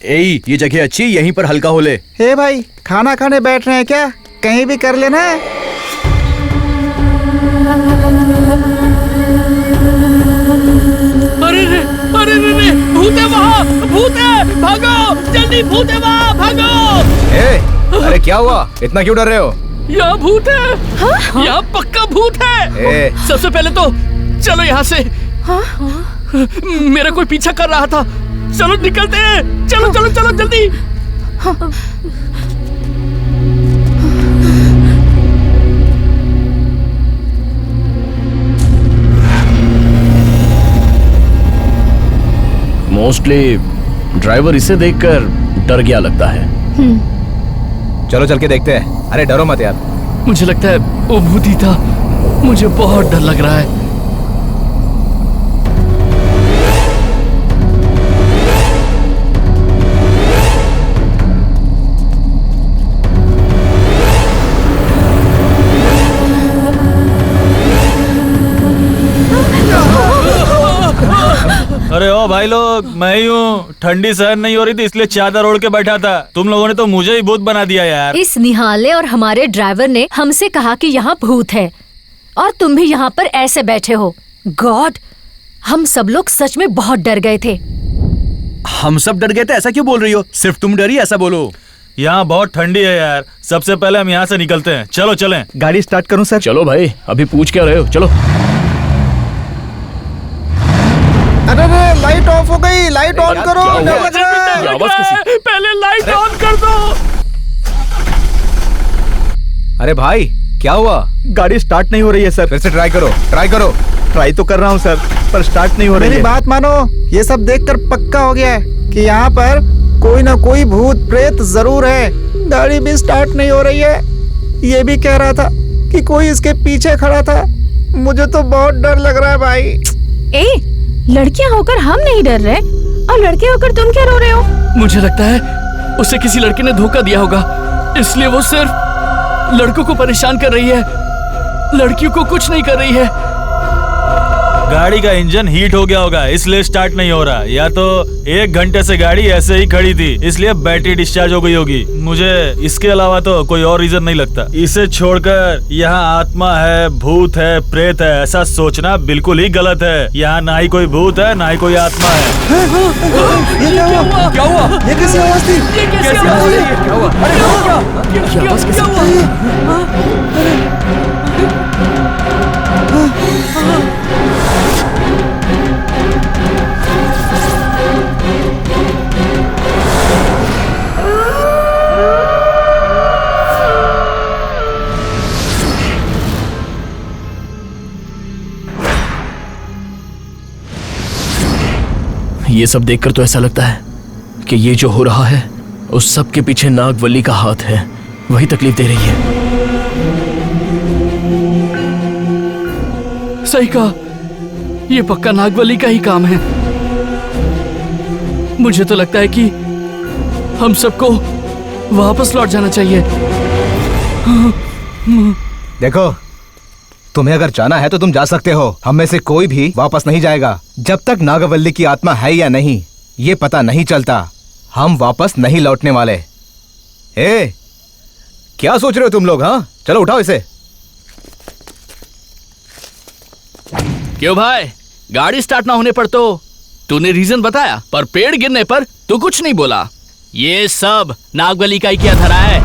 ये जगह अच्छी, यहीं पर हल्का हो ले। हे भाई, खाना खाने बैठ रहे हैं क्या? कहीं भी कर लेना। अरे रे, भूत है वहाँ, भूत है, भागो जल्दी, भूत है वहाँ, भागो। अरे क्या हुआ, इतना क्यों डर रहे हो? यहाँ भूत है, यहाँ पक्का भूत है। सबसे पहले तो चलो यहाँ से। मेरा कोई पीछा कर रहा था, चलो निकलते हैं, चलो चलो चलो जल्दी। मोस्टली ड्राइवर इसे देखकर डर गया लगता है। चलो चल के देखते हैं। अरे डरो मत यार। मुझे लगता है वो भूत ही था, मुझे बहुत डर लग रहा है। अरे ओ भाई लोग, मैं ही हूँ। ठंडी सहन नहीं हो रही थी इसलिए चादर ओढ़ के बैठा था। तुम लोगों ने तो मुझे ही भूत बना दिया यार। इस निहाले और हमारे ड्राइवर ने हमसे कहा कि यहाँ भूत है और तुम भी यहाँ पर ऐसे बैठे हो। गॉड, हम सब लोग सच में बहुत डर गए थे। हम सब डर गए थे ऐसा क्यों बोल रही हो? सिर्फ तुम डरी ऐसा बोलो। यहाँ बहुत ठंडी है यार। सबसे पहले हम यहाँ से निकलते हैं। चलो चलें। गाड़ी स्टार्ट करूँ सर? चलो भाई, अभी पूछ क्या रहे हो, चलो। अरे लाइट ऑफ हो गई, लाइट ऑन करो। पहले लाइट ऑन कर दो। अरे भाई क्या हुआ? गाड़ी स्टार्ट नहीं हो रही है सर। फिर से ट्राई करो, ट्राई करो। ट्राई तो कर रहा हूँ सर, पर स्टार्ट नहीं हो रही है। मेरी बात मानो, ये सब देखकर पक्का हो गया है कि यहाँ पर कोई ना कोई भूत प्रेत जरूर है। गाड़ी भी स्टार्ट नहीं हो रही है। ये भी कह रहा था कि कोई इसके पीछे खड़ा था। मुझे तो बहुत डर लग रहा है भाई। लड़कियां होकर हम नहीं डर रहे और लड़के होकर तुम क्या रो रहे हो? मुझे लगता है उसे किसी लड़के ने धोखा दिया होगा, इसलिए वो सिर्फ लड़कों को परेशान कर रही है, लड़कियों को कुछ नहीं कर रही है। गाड़ी का इंजन हीट हो गया होगा इसलिए स्टार्ट नहीं हो रहा, या तो 1 घंटे से गाड़ी ऐसे ही खड़ी थी इसलिए बैटरी डिस्चार्ज हो गई होगी। मुझे इसके अलावा तो कोई और रीजन नहीं लगता। इसे छोड़कर यहाँ आत्मा है, भूत है, प्रेत है, ऐसा सोचना बिल्कुल ही गलत है। यहाँ ना ही कोई भूत है ना ही कोई आत्मा है। ये क्या हुआ? ये कैसी आवाज थी? क्या हुआ? ये सब देखकर तो ऐसा लगता है कि ये जो हो रहा है उस सब के पीछे नागवली का हाथ है, वही तकलीफ दे रही है। सही कहा, ये पक्का नागवली का ही काम है। मुझे तो लगता है कि हम सबको वापस लौट जाना चाहिए। देखो, तुम्हें अगर जाना है तो तुम जा सकते हो। हम में से कोई भी वापस नहीं जाएगा जब तक नागवल्ली की आत्मा है या नहीं ये पता नहीं चलता। हम वापस नहीं लौटने वाले। क्या सोच रहे हो तुम लोग? हाँ चलो उठाओ इसे। क्यों भाई, गाड़ी स्टार्ट ना होने पर तो तूने रीजन बताया, पर पेड़ गिरने पर तू कुछ नहीं बोला। ये सब नागवली का ही क्या धरा है?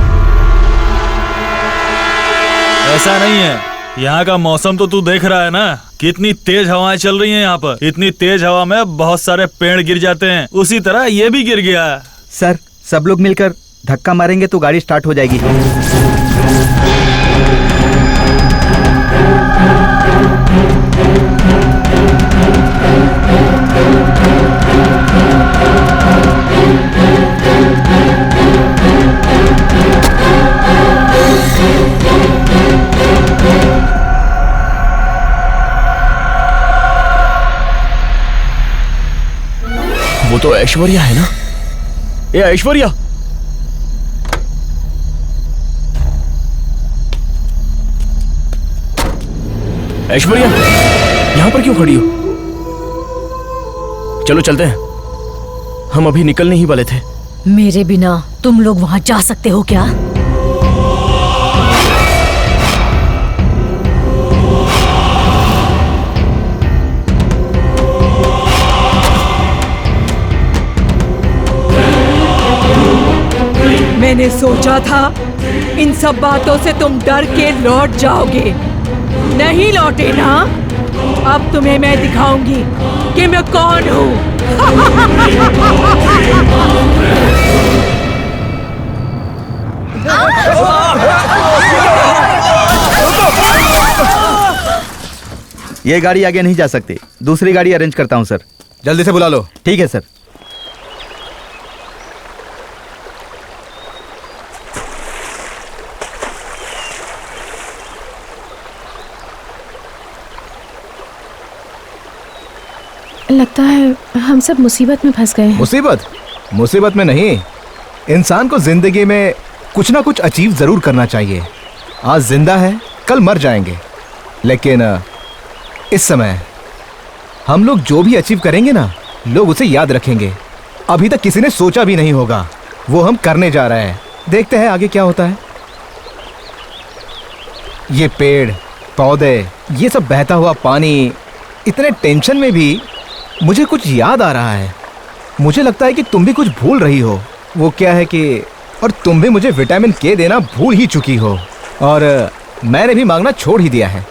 ऐसा नहीं है, यहाँ का मौसम तो तू देख रहा है ना, कितनी तेज हवाएं चल रही हैं यहाँ पर। इतनी तेज हवा में बहुत सारे पेड़ गिर जाते हैं, उसी तरह ये भी गिर गया। सर, सब लोग मिलकर धक्का मारेंगे तो गाड़ी स्टार्ट हो जाएगी। वो तो ऐश्वर्या है ना? ये ऐश्वर्या, ऐश्वर्या, यहां पर क्यों खड़ी हो? चलो चलते हैं, हम अभी निकलने ही वाले थे। मेरे बिना तुम लोग वहां जा सकते हो क्या? मैंने सोचा था इन सब बातों से तुम डर के लौट जाओगे, नहीं लौटे ना। अब तुम्हें मैं दिखाऊंगी कि मैं कौन हूँ। ये गाड़ी आगे नहीं जा सकती, दूसरी गाड़ी अरेंज करता हूँ सर। जल्दी से बुला लो। ठीक है सर। लगता है हम सब मुसीबत में फंस गए हैं। मुसीबत में नहीं, इंसान को जिंदगी में कुछ ना कुछ अचीव जरूर करना चाहिए। आज जिंदा है, कल मर जाएंगे, लेकिन इस समय हम लोग जो भी अचीव करेंगे ना, लोग उसे याद रखेंगे। अभी तक किसी ने सोचा भी नहीं होगा, वो हम करने जा रहे हैं। देखते हैं आगे क्या होता है। ये पेड़ पौधे, ये सब बहता हुआ पानी, इतने टेंशन में भी मुझे कुछ याद आ रहा है। मुझे लगता है कि तुम भी कुछ भूल रही हो। वो क्या है कि, और तुम भी मुझे विटामिन के देना भूल ही चुकी हो, और मैंने भी मांगना छोड़ ही दिया है।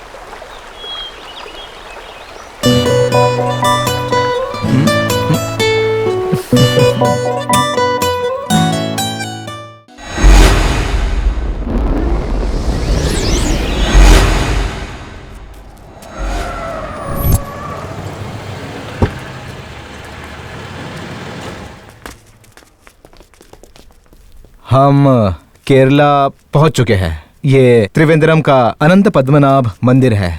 हम केरला पहुंच चुके हैं। ये त्रिवेंद्रम का अनंत पद्मनाभ मंदिर है।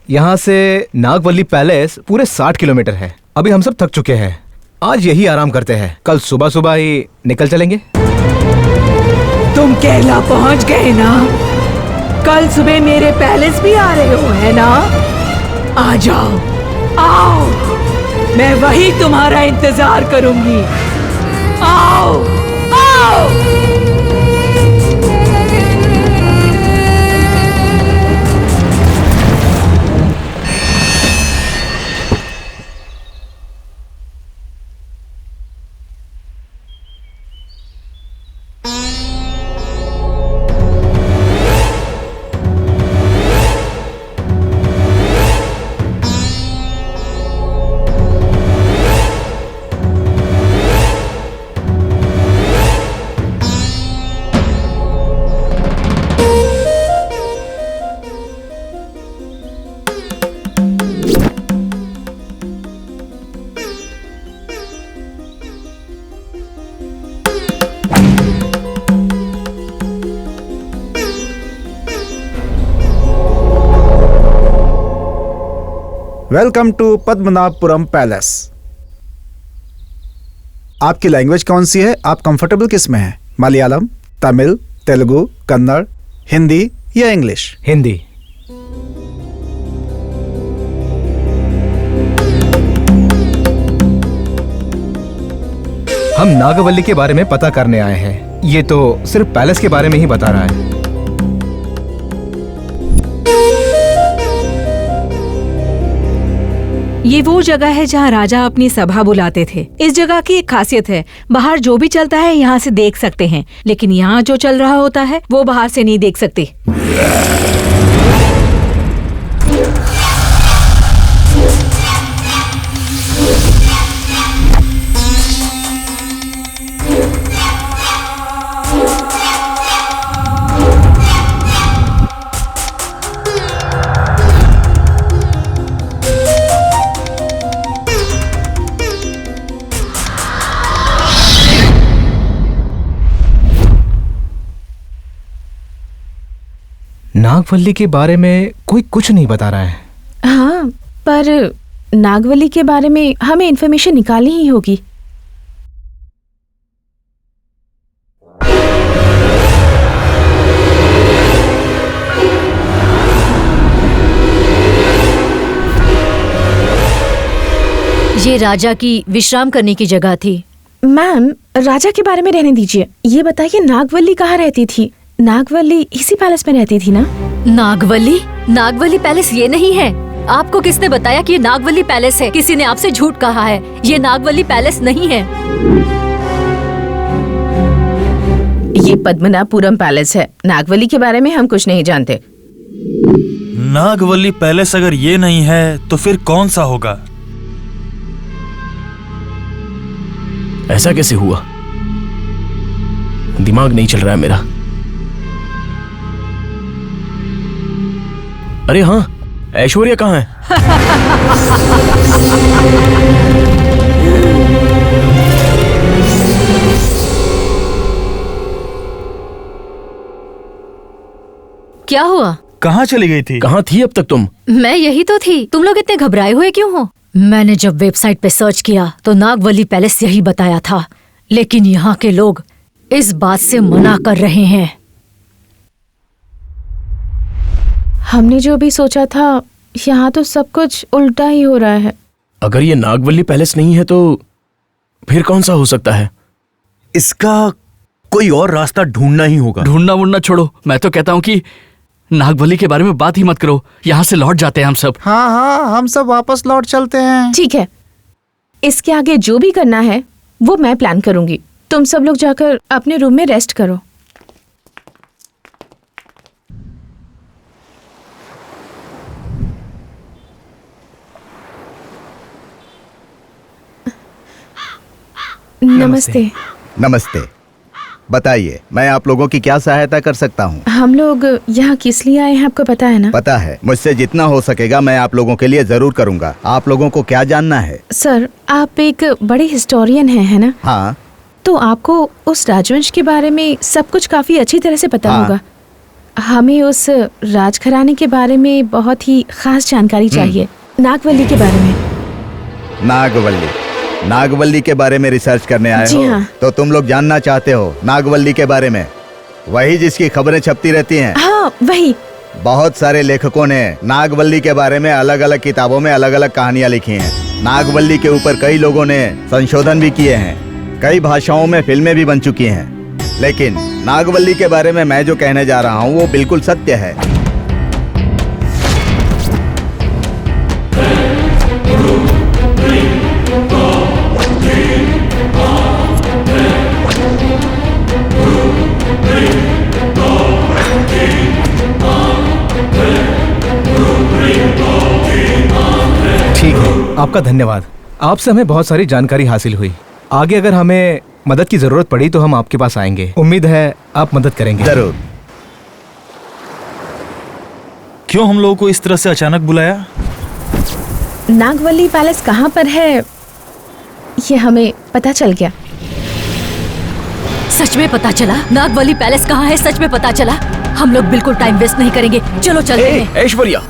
यहाँ से नागवली पैलेस पूरे 60 किलोमीटर है। अभी हम सब थक चुके हैं, आज यही आराम करते हैं, कल सुबह सुबह ही निकल चलेंगे। तुम केरला पहुंच गए ना? कल सुबह मेरे पैलेस भी आ रहे हो, है ना? आ जाओ, आओ, मैं वही तुम्हारा इंतजार करूंगी। आओ, आओ। Welcome to Padmanabhapuram palace. आपकी लैंग्वेज कौन सी है? आप कंफर्टेबल किस में हैं? मलयालम, तमिल, तेलुगु, कन्नड़, हिंदी या इंग्लिश? हिंदी। हम नागवली के बारे में पता करने आए हैं। ये तो सिर्फ पैलेस के बारे में ही बता रहा है। ये वो जगह है जहाँ राजा अपनी सभा बुलाते थे। इस जगह की एक खासियत है, बाहर जो भी चलता है यहाँ से देख सकते हैं, लेकिन यहाँ जो चल रहा होता है वो बाहर से नहीं देख सकते। नागवल्ली के बारे में कोई कुछ नहीं बता रहा है। हाँ, पर नागवल्ली के बारे में हमें इन्फॉर्मेशन निकालनी ही होगी। ये राजा की विश्राम करने की जगह थी। मैम, राजा के बारे में रहने दीजिए। ये बताइए नागवल्ली कहाँ रहती थी? नागवल्ली इसी पैलेस में रहती थी ना? नागवल्ली? नागवल्ली पैलेस ये नहीं है। आपको किसने बताया कि ये नागवल्ली पैलेस है? किसी ने आपसे झूठ कहा है। ये नागवल्ली पैलेस नहीं है। ये पद्मनाभपुरम पैलेस है। नागवल्ली के बारे में हम कुछ नहीं जानते। नागवल्ली पैलेस अगर ये नहीं है तो फिर कौन सा होगा? ऐसा कैसे हुआ? दिमाग नहीं चल रहा है मेरा। अरे हाँ, ऐश्वर्या कहाँ है? क्या हुआ? कहाँ चली गई थी? कहाँ थी अब तक तुम? मैं यही तो थी। तुम लोग इतने घबराए हुए क्यों हो? मैंने जब वेबसाइट पे सर्च किया तो नागवल्ली पैलेस यही बताया था, लेकिन यहाँ के लोग इस बात से मना कर रहे हैं। हमने जो भी सोचा था, यहाँ तो सब कुछ उल्टा ही हो रहा है। अगर ये नागवल्ली पैलेस नहीं है तो फिर कौन सा हो सकता है? इसका कोई और रास्ता ढूंढना ही होगा। ढूंढना वूंढना छोड़ो, मैं तो कहता हूँ कि नागवल्ली के बारे में बात ही मत करो। यहाँ से लौट जाते हैं हम सब। हाँ हाँ, हम सब वापस लौट चलते हैं। ठीक है, इसके आगे जो भी करना है वो मैं प्लान करूंगी। तुम सब लोग जाकर अपने रूम में रेस्ट करो। नमस्ते। नमस्ते। बताइए, मैं आप लोगों की क्या सहायता कर सकता हूँ? हम लोग यहाँ किस लिए आए हैं आपको पता है ना? पता है। मुझसे जितना हो सकेगा मैं आप लोगों के लिए जरूर करूँगा। आप लोगों को क्या जानना है? सर, आप एक बड़े हिस्टोरियन हैं, है ना? हाँ। तो आपको उस राजवंश के बारे में सब कुछ काफी अच्छी तरह से पता होगा। हमें उस राजघराने के बारे में बहुत ही खास जानकारी चाहिए। नागवल्ली के बारे में। नागवल्ली के बारे में रिसर्च करने आए हो? हाँ। तो तुम लोग जानना चाहते हो नागवल्ली के बारे में? वही जिसकी खबरें छपती रहती हैं? हाँ, वही। बहुत सारे लेखकों ने नागवल्ली के बारे में अलग अलग किताबों में अलग अलग कहानियां लिखी हैं। नागवल्ली के ऊपर कई लोगों ने संशोधन भी किए हैं। कई भाषाओं में फिल्में भी बन चुकी हैं। लेकिन नागवल्ली के बारे में मैं जो कहने जा रहा हूँ वो बिल्कुल सत्य है। ठीक है, आपका धन्यवाद। आपसे हमें बहुत सारी जानकारी हासिल हुई। आगे अगर हमें मदद की जरूरत पड़ी तो हम आपके पास आएंगे। उम्मीद है आप मदद करेंगे। जरूर। क्यों हम लोगों को इस तरह से अचानक बुलाया? नागवल्ली पैलेस कहाँ पर है ये हमें पता चल गया। सच में पता चला? नागवल्ली पैलेस कहाँ है सच में पता चला? हम लोग बिल्कुल टाइम वेस्ट नहीं करेंगे, चलो चलते हैं। ऐश्वर्या,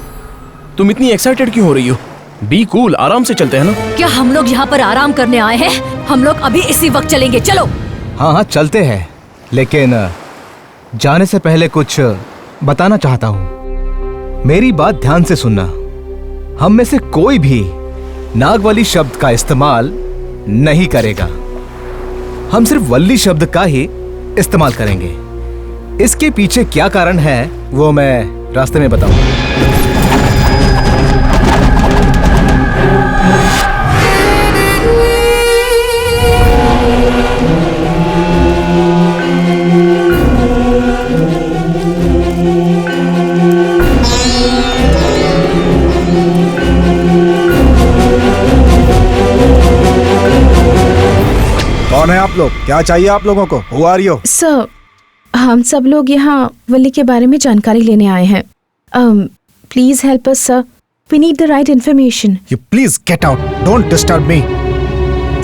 तुम इतनी एक्साइटेड क्यों हो रही हो? बी कूल, आराम से चलते हैं ना। क्या हम लोग यहाँ पर आराम करने आए हैं? हम लोग अभी इसी वक्त चलेंगे, चलो। हाँ हाँ चलते हैं, लेकिन जाने से पहले कुछ बताना चाहता हूँ। मेरी बात ध्यान से सुनना। हम में से कोई भी नागवल्ली शब्द का इस्तेमाल नहीं करेगा। हम सिर्फ वल्ली शब्द का ही इस्तेमाल करेंगे। इसके पीछे क्या कारण है वो मैं रास्ते में बताऊंगा। लोग? क्या चाहिए आप लोगों को? Who are you? सर, हम सब लोग यहाँ वली के बारे में जानकारी लेने आए हैं। Please help us sir, we need the right information. You please get out. Don't disturb me.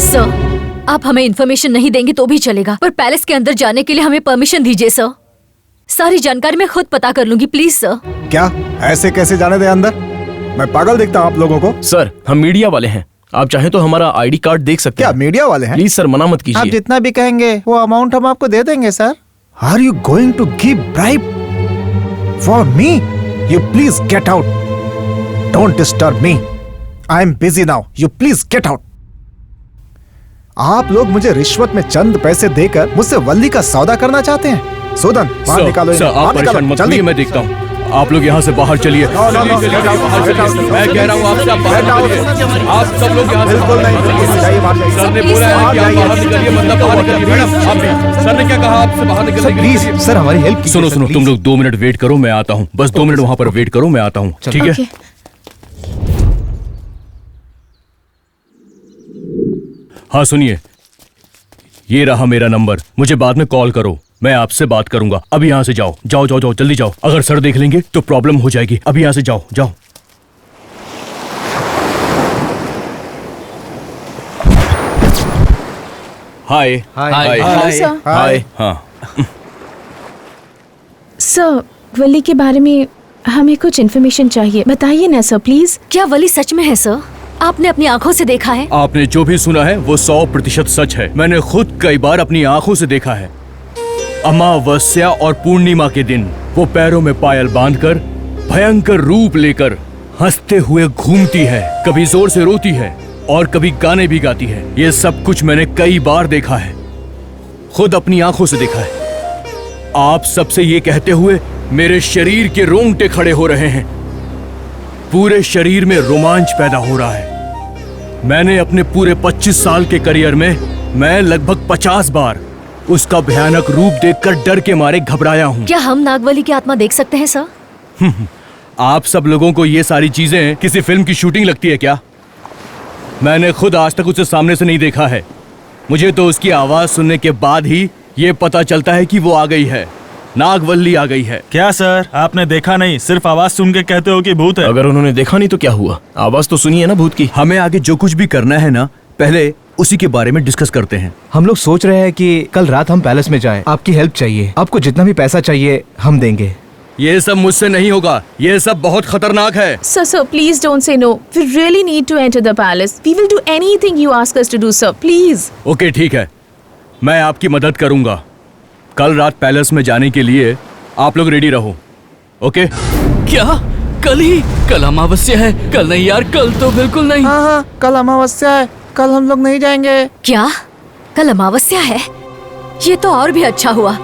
Sir, आप हमें इन्फॉर्मेशन नहीं देंगे तो भी चलेगा, पर पैलेस के अंदर जाने के लिए हमें परमिशन दीजिए सर। सारी जानकारी मैं खुद पता कर लूंगी, प्लीज सर। क्या ऐसे कैसे जाने दे अंदर? मैं पागल दिखता हूँ आप लोगों को? सर, हम मीडिया वाले हैं, आप चाहें तो हमारा आईडी कार्ड देख सकते हैं। क्या मीडिया वाले हैं? प्लीज सर, मना मत आप कीजिए। जितना भी कहेंगे वो अमाउंट हम आपको दे देंगे sir. Are you going to give bribe for me? You please get out. Don't disturb me. I'm busy now. You please get out. आप लोग मुझे रिश्वत में चंद पैसे देकर मुझसे वल्ली का सौदा करना चाहते हैं? सोदन, बाहर निकालो इन्हें, आप बाहर परेशान निकालो, मत जल्दी। होइए, मैं देखता हूँ। आप लोग यहाँ से बाहर चलिए। No, no, no, get out, बाहर get out. चलिए। मैं कह रहा हूँ आपसे आप बाहर Get out. निकलिए। आप सब लोग यहाँ से बिल्कुल बाहर नहीं, निकलिए। जाइए बाहर जाइए। सर ने बोला है कि आप बाहर निकलिए, मतलब बाहर निकलिए। मैडम, आप भी। सर ने क्या कहा आपसे बाहर निकलने के लिए? प्लीज सर, हमारी हेल्प कीजिए। सुनो सर, सुनो, प्लीज। तुम लोग 2 मिनट वेट करो, मैं आता हूँ। बस 2 मिनट वहाँ पर वेट करो, मैं आता हूँ। ठीक है? हाँ सुनिए, ये रहा मेरा नंबर, मुझे बाद में कॉल करो, मैं आपसे बात करूंगा। अभी यहाँ से जाओ, जाओ जाओ जाओ, जल्दी जाओ। अगर सर देख लेंगे तो प्रॉब्लम हो जाएगी। अभी यहाँ से जाओ, जाओ। हाय हाय सर। हाय। हाँ सर, वली के बारे में हमें कुछ इन्फॉर्मेशन चाहिए, बताइए ना सर प्लीज। क्या वली सच में है सर? आपने अपनी आंखों से देखा है? आपने जो भी सुना है वो 100% सच है। मैंने खुद कई बार अपनी आंखों से देखा है। अमावस्या और पूर्णिमा के दिन वो पैरों में पायल बांधकर भयंकर रूप लेकर हंसते हुए घूमती है, कभी जोर से रोती है और कभी गाने भी गाती है। ये सब कुछ मैंने कई बार देखा है, खुद अपनी आंखों से देखा है। आप सबसे ये कहते हुए मेरे शरीर के रोंगटे खड़े हो रहे हैं, पूरे शरीर में रोमांच पैदा हो रहा है। मैंने अपने पूरे 25 साल के करियर में मैं लगभग 50 बार उसका भयानक रूप देखकर डर के मारे घबराया हूँ। क्या हम नागवली की आत्मा देख सकते हैं सर? आप सब लोगों को ये सारी चीजें किसी फिल्म की शूटिंग लगती है क्या? मैंने खुद आज तक उसे सामने से नहीं देखा है। मुझे तो उसकी आवाज सुनने के बाद ही ये पता चलता है कि वो आ गई है, नागवल्ली आ गई है। क्या सर, आपने देखा नहीं, सिर्फ आवाज सुन के कहते हो कि भूत है? अगर उन्होंने देखा नहीं तो क्या हुआ? आवाज तो सुनी है ना भूत की। हमें आगे जो कुछ भी करना है ना, पहले उसी के बारे में डिस्कस करते हैं। हम लोग सोच रहे हैं कि कल रात हम पैलेस में जाएं। आपकी हेल्प चाहिए, आपको जितना भी पैसा चाहिए हम देंगे। ये सब मुझसे नहीं होगा, ये सब बहुत खतरनाक है। Sir, please don't say no. We really need to enter the palace. We will do anything you ask us to do, sir. Please. Okay ठीक है, मैं आपकी मदद करूंगा। कल रात पैलेस में जाने के लिए आप लोग रेडी रहो, ओके? क्या कल ही? कल अमावस्या है। कल नहीं यार, कल तो बिल्कुल नहीं। हाँ हाँ, कल अमावस्या है, कल हम लोग नहीं जाएंगे। क्या कल अमावस्या है? ये तो और भी अच्छा हुआ।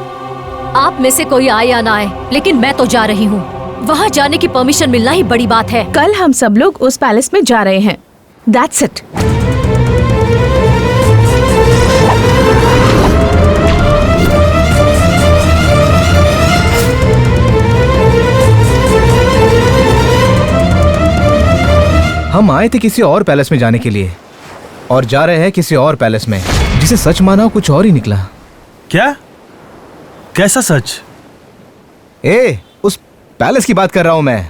आप में से कोई आए या ना आए, लेकिन मैं तो जा रही हूँ। वहाँ जाने की परमिशन मिलना ही बड़ी बात है। कल हम सब लोग उस पैलेस में जा रहे हैं। That's it. हम आए थे किसी और पैलेस में जाने के लिए और जा रहे हैं किसी और पैलेस में, जिसे सच माना कुछ और ही निकला। क्या? कैसा सच? उस पैलेस की बात कर रहा हूं मैं।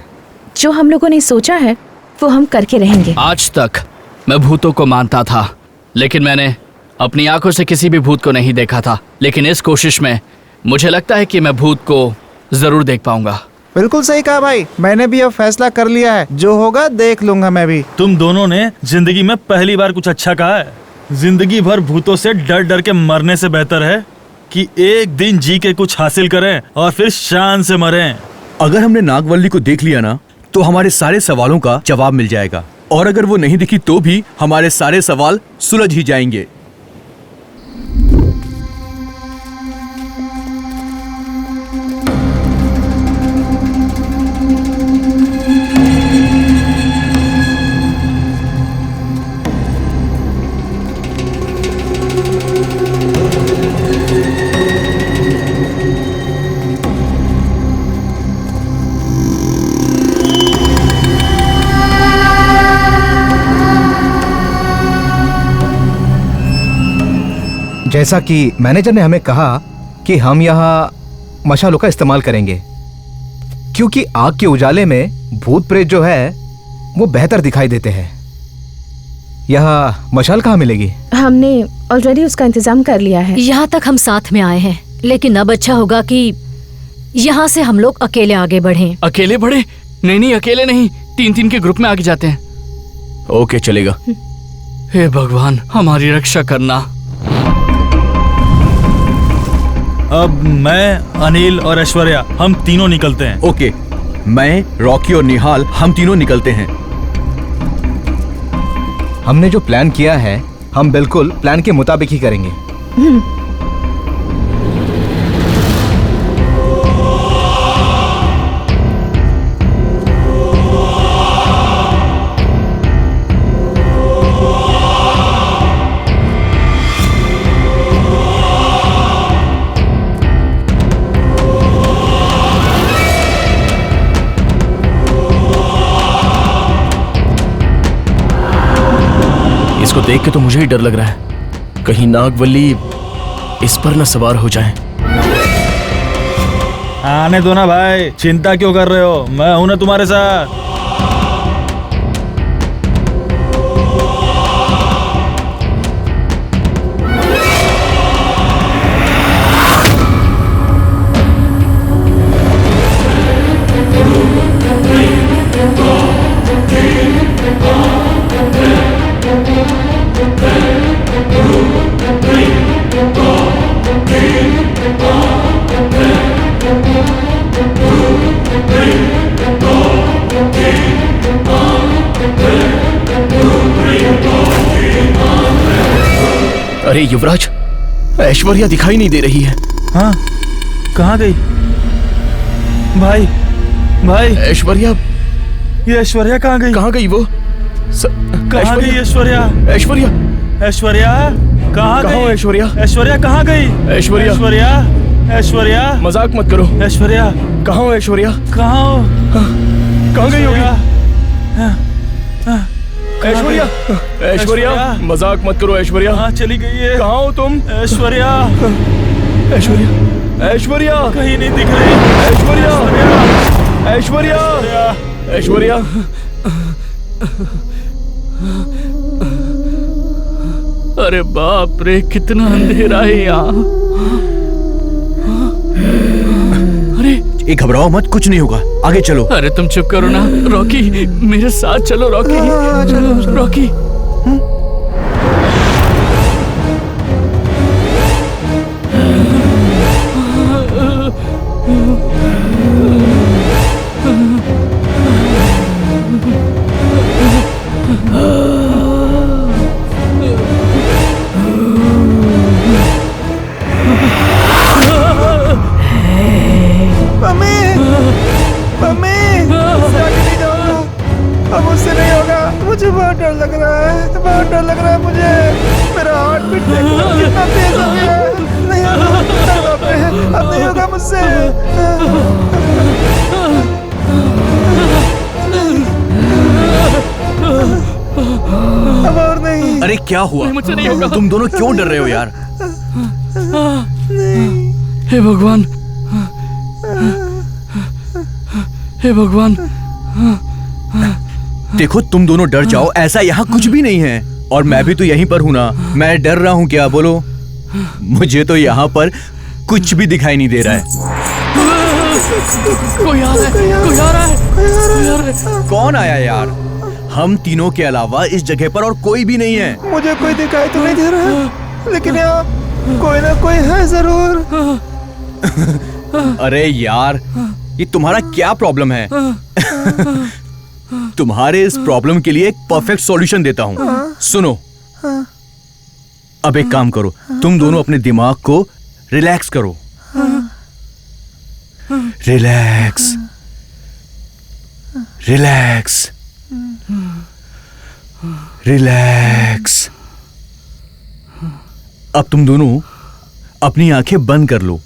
जो हम लोगों ने सोचा है वो हम करके रहेंगे। आज तक मैं भूतों को मानता था, लेकिन मैंने अपनी आंखों से किसी भी भूत को नहीं देखा था। लेकिन इस कोशिश में मुझे लगता है कि मैं भूत को जरूर देख पाऊंगा। बिल्कुल सही कहा भाई, मैंने भी अब फैसला कर लिया है, जो होगा देख लूंगा मैं भी। तुम दोनों ने जिंदगी में पहली बार कुछ अच्छा कहा है। जिंदगी भर भूतों से डर डर के मरने से बेहतर है कि एक दिन जी के कुछ हासिल करें और फिर शान से मरें। अगर हमने नागवल्ली को देख लिया ना, तो हमारे सारे सवालों का जवाब मिल जाएगा, और अगर वो नहीं दिखी तो भी हमारे सारे सवाल सुलझ ही जाएंगे। जैसा कि मैनेजर ने हमें कहा कि हम यहाँ मशालों का इस्तेमाल करेंगे, क्योंकि आग के उजाले में भूत प्रेत जो है वो बेहतर दिखाई देते हैं। यहाँ मशाल कहाँ मिलेगी? हमने ऑलरेडी उसका इंतजाम कर लिया है। यहाँ तक हम साथ में आए हैं, लेकिन अब अच्छा होगा कि यहाँ से हम लोग अकेले आगे बढ़ें। अकेले बढ़े? नहीं, अकेले नहीं, 3-3 के ग्रुप में आगे जाते हैं। ओके, चलेगा। हे भगवान, हमारी रक्षा करना। अब मैं, अनिल और ऐश्वर्या हम तीनों निकलते हैं। ओके, मैं, रॉकी और निहाल हम तीनों निकलते हैं। हमने जो प्लान किया है हम बिल्कुल प्लान के मुताबिक ही करेंगे। इसको देख के तो मुझे ही डर लग रहा है, कहीं नागवल्ली इस पर न सवार हो जाए। आने दो ना भाई, चिंता क्यों कर रहे हो, मैं हूं ना तुम्हारे साथ। अरे युवराज, ऐश्वर्या दिखाई नहीं दे रही है। हाँ, कहाँ गई? भाई ऐश्वर्या, ये ऐश्वर्या कहाँ गई? कहाँ गई वो? कहाँ गई ऐश्वर्या? ऐश्वर्या कहाँ गई? ऐश्वर्या कहाँ गई? ऐश्वर्या मजाक मत करो। ऐश्वर्या कहाँ हो? ऐश्वर्या कहाँ गई होगी? ऐश्वर्या मजाक मत करो। ऐश्वर्या हाँ, चली गई है। कहाँ हो तुम? ऐश्वर्या कहीं नहीं दिख रही। ऐश्वर्या अरे बाप रे, कितना अंधेरा है यहाँ। अरे घबराओ मत, कुछ नहीं होगा, आगे चलो। अरे तुम चुप करो ना रॉकी, मेरे साथ चलो रॉकी। रॉकी अब मुझसे नहीं होगा, मुझे बहुत डर लग रहा है मुझे। मेरा हार्ट बीट कितना तेज हो गया है। नहीं होगा, अब नहीं होगा मुझसे। अब और नहीं। अरे क्या हुआ? मुझसे नहीं होगा। तुम दोनों क्यों डर रहे हो यार? हे भगवान, हे भगवान। देखो तुम दोनों डर जाओ, ऐसा यहाँ कुछ भी नहीं है। और मैं भी तो यहीं पर हूँ ना, मैं डर रहा हूँ क्या? बोलो, मुझे तो यहाँ पर कुछ भी दिखाई नहीं दे रहा है। कोई आ रहा है। कौन आया यार? हम तीनों के अलावा इस जगह पर और कोई भी नहीं है। मुझे कोई दिखाई तो नहीं दे रहा है, लेकिन यहाँ कोई ना कोई है जरूर। अरे यार, ये तुम्हारा क्या प्रॉब्लम है? तुम्हारे इस प्रॉब्लम के लिए एक परफेक्ट सॉल्यूशन देता हूँ। सुनो, अब एक काम करो, तुम दोनों अपने दिमाग को रिलैक्स करो। Relax relax relax. अब तुम दोनों अपनी आंखें बंद कर लो।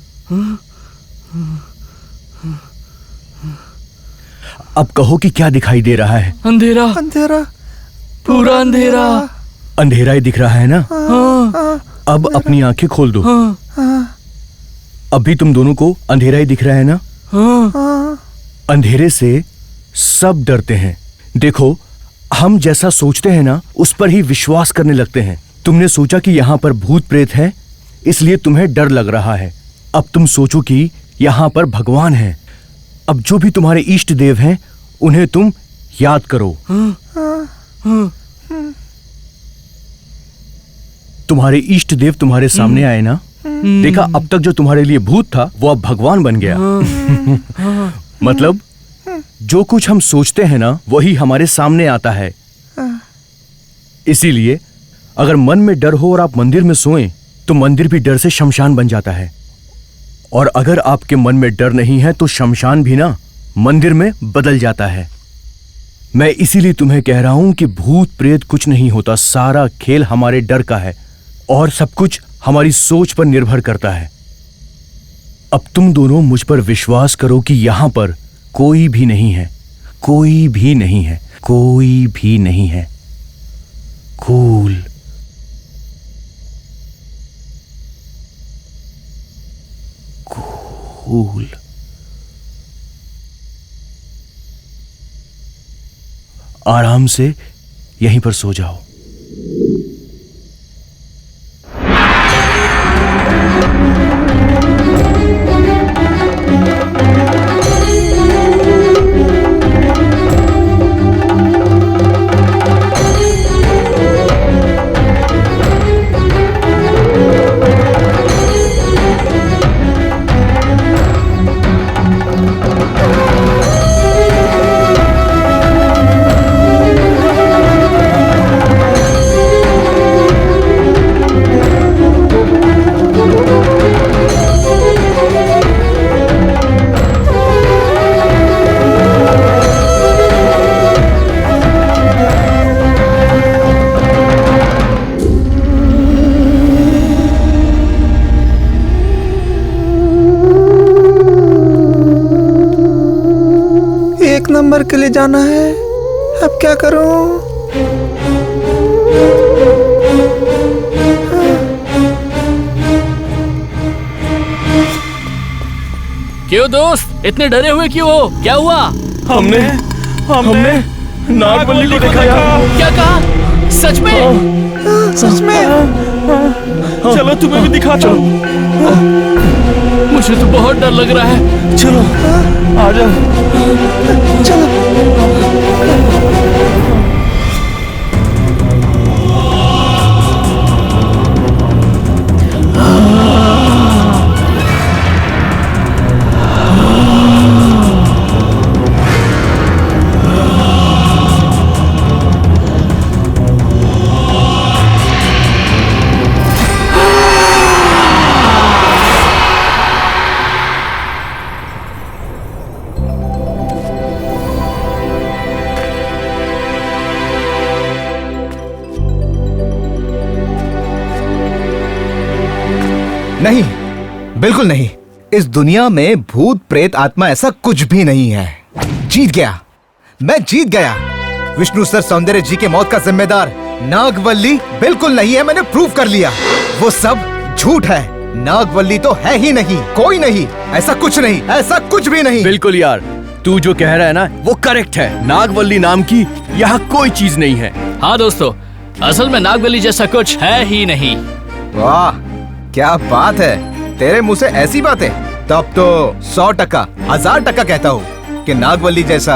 अब कहो कि क्या दिखाई दे रहा है? अंधेरा, पूरा अंधेरा। अंधेरा ही दिख रहा है ना? अब अपनी आंखें खोल दो। अभी तुम दोनों को अंधेरा ही दिख रहा है ना? अंधेरे से सब डरते हैं। देखो, हम जैसा सोचते हैं ना, उस पर ही विश्वास करने लगते हैं। तुमने सोचा कि यहाँ पर भूत प्रेत है, इसलिए तुम्हें डर लग रहा है। अब तुम सोचो कि यहाँ पर भगवान है। अब जो भी तुम्हारे इष्ट देव हैं, उन्हें तुम याद करो। तुम्हारे इष्ट देव तुम्हारे सामने आए ना? देखा, अब तक जो तुम्हारे लिए भूत था वो अब भगवान बन गया। मतलब जो कुछ हम सोचते हैं ना, वही हमारे सामने आता है। इसीलिए अगर मन में डर हो और आप मंदिर में सोएं, तो मंदिर भी डर से शमशान बन जाता है। और अगर आपके मन में डर नहीं है, तो शमशान भी ना मंदिर में बदल जाता है। मैं इसीलिए तुम्हें कह रहा हूं कि भूत प्रेत कुछ नहीं होता। सारा खेल हमारे डर का है और सब कुछ हमारी सोच पर निर्भर करता है। अब तुम दोनों मुझ पर विश्वास करो कि यहां पर कोई भी नहीं है, कोई भी नहीं है, कोई भी नहीं है। कूल। कूल। आराम से यहीं पर सो जाओ। नंबर के लिए जाना है। अब क्या करूं? क्यों दोस्त, इतने डरे हुए क्यों हो? क्या हुआ? हमने नागवल्ली को देखा यार। क्या कहा? सच में? सच में? चलो तुम्हें भी दिखाता हूँ। मुझे तो बहुत डर लग रहा है। चलो आ जाओ। चलो। नहीं, बिल्कुल नहीं। इस दुनिया में भूत प्रेत आत्मा ऐसा कुछ भी नहीं है। जीत गया, मैं जीत गया। विष्णु सर सौंदर्य जी के मौत का जिम्मेदार नागवल्ली बिल्कुल नहीं है। मैंने प्रूव कर लिया, वो सब झूठ है। नागवल्ली तो है ही नहीं, कोई नहीं, ऐसा कुछ नहीं, ऐसा कुछ भी नहीं। बिल्कुल यार, तू जो कह रहा है ना वो करेक्ट है। नागवल्ली नाम की यहाँ कोई चीज नहीं है। हाँ दोस्तों, असल में नागवल्ली जैसा कुछ है ही नहीं। वाह, क्या बात है। तेरे मुंह से ऐसी बातें, तब तो 100%, 1000% कहता हूँ कि नागवल्ली जैसा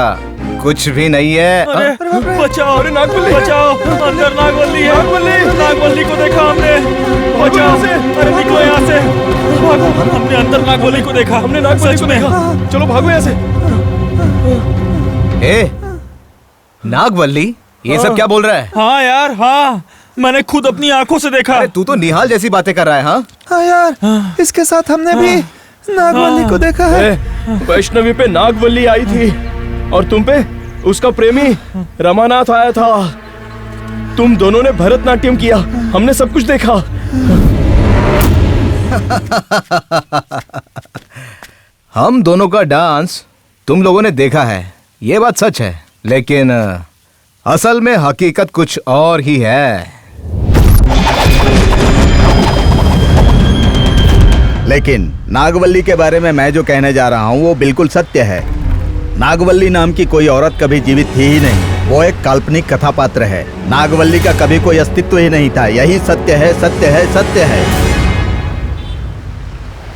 कुछ भी नहीं है। अरे बचाओ, अरे नागवल्ली बचाओ, अंदर नागवल्ली है। नागवल्ली को देखा हमने, बचाओ से। अरे निकलो यहाँ से, भागो। हमने अंदर नागवल्ली को देखा, हमने नागवल्ली को देखा। चलो भागो यहाँ से। ए, नागवल्ली, ये सब क्या बोल रहा है? हाँ यार, हाँ, मैंने खुद अपनी आंखों से देखा। अरे तू तो निहाल जैसी बातें कर रहा है। हाँ हाँ यार, इसके साथ हमने भी नागवल्ली को देखा है। वैष्णवी पे नागवल्ली आई थी और तुम पे उसका प्रेमी रमानाथ आया था। तुम दोनों ने भरतनाट्यम किया, हमने सब कुछ देखा। हम दोनों का डांस तुम लोगों ने देखा है, ये बात सच है। लेकिन असल में हकीकत कुछ और ही है। लेकिन नागवल्ली के बारे में मैं जो कहने जा रहा हूँ वो बिल्कुल सत्य है। नागवल्ली नाम की कोई औरत कभी जीवित थी ही नहीं, वो एक काल्पनिक कथा पात्र है। नागवल्ली का कभी कोई अस्तित्व ही नहीं था। यही सत्य है, सत्य है, सत्य है।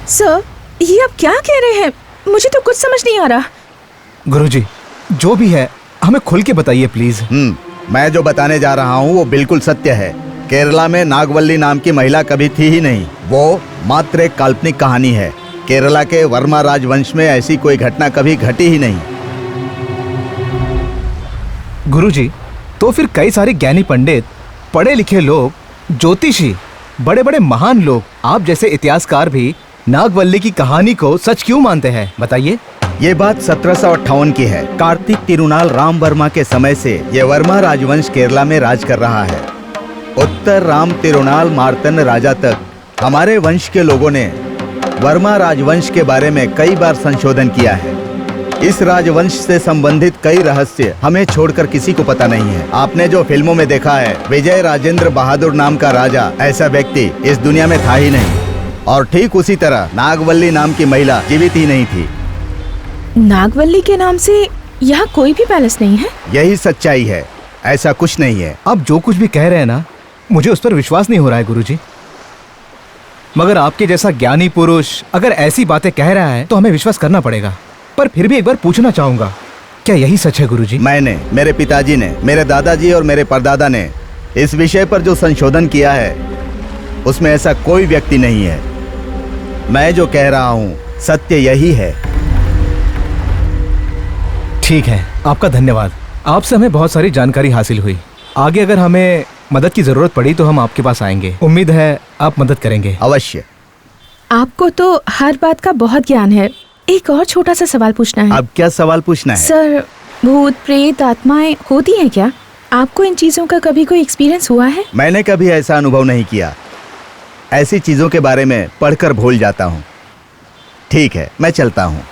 सर, ये आप क्या कह रहे हैं? मुझे तो कुछ समझ नहीं आ रहा। गुरुजी, जो भी है हमें खुल के बताइए प्लीज। मैं जो बताने जा रहा हूँ वो बिल्कुल सत्य है। केरला में नागवल्ली नाम की महिला कभी थी ही नहीं, वो मात्र एक काल्पनिक कहानी है। केरला के वर्मा राजवंश में ऐसी कोई घटना कभी घटी ही नहीं। गुरुजी, तो फिर कई सारे ज्ञानी पंडित, पढ़े लिखे लोग, ज्योतिषी, बड़े बड़े महान लोग, आप जैसे इतिहासकार भी नागवल्ली की कहानी को सच क्यों मानते हैं? बताइए। ये बात 1758 की है। कार्तिक तिरुनाल राम वर्मा के समय से ये वर्मा राजवंश केरला में राज कर रहा है। उत्तर राम तिरुनाल मार्तंड राजा तक हमारे वंश के लोगों ने वर्मा राजवंश के बारे में कई बार संशोधन किया है। इस राजवंश से संबंधित कई रहस्य हमें छोड़कर किसी को पता नहीं है। आपने जो फिल्मों में देखा है, विजय राजेंद्र बहादुर नाम का राजा, ऐसा व्यक्ति इस दुनिया में था ही नहीं। और ठीक उसी तरह नागवल्ली नाम की महिला जीवित ही नहीं थी। नागवल्ली के नाम से यहाँ कोई भी पैलेस नहीं है? यही सच्चाई है, ऐसा कुछ नहीं है। आप जो कुछ भी कह रहे हैं ना, मुझे उस पर विश्वास नहीं हो रहा है गुरुजी। मगर आपके जैसा ज्ञानी पुरुष अगर ऐसी बातें कह रहा है तो हमें विश्वास करना पड़ेगा। पर फिर भी एक बार पूछना चाहूंगा, क्या यही सच है गुरुजी? मैंने, मेरे पिताजी ने, मेरे दादाजी और मेरे परदादा ने इस विषय पर जो संशोधन किया है उसमें ऐसा कोई व्यक्ति नहीं है। मैं जो कह रहा हूँ सत्य यही है। ठीक है, आपका धन्यवाद। आपसे हमें बहुत सारी जानकारी हासिल हुई। आगे अगर हमें मदद की जरूरत पड़ी तो हम आपके पास आएंगे। उम्मीद है आप मदद करेंगे। अवश्य। आपको तो हर बात का बहुत ज्ञान है। एक और छोटा सा सवाल पूछना है। अब क्या सवाल पूछना है? सर, भूत प्रेत आत्माएं होती हैं क्या? आपको इन चीजों का कभी कोई एक्सपीरियंस हुआ है? मैंने कभी ऐसा अनुभव नहीं किया। ऐसी चीजों के बारे में पढ़कर भूल जाता हूँ। ठीक है, मैं चलता हूँ।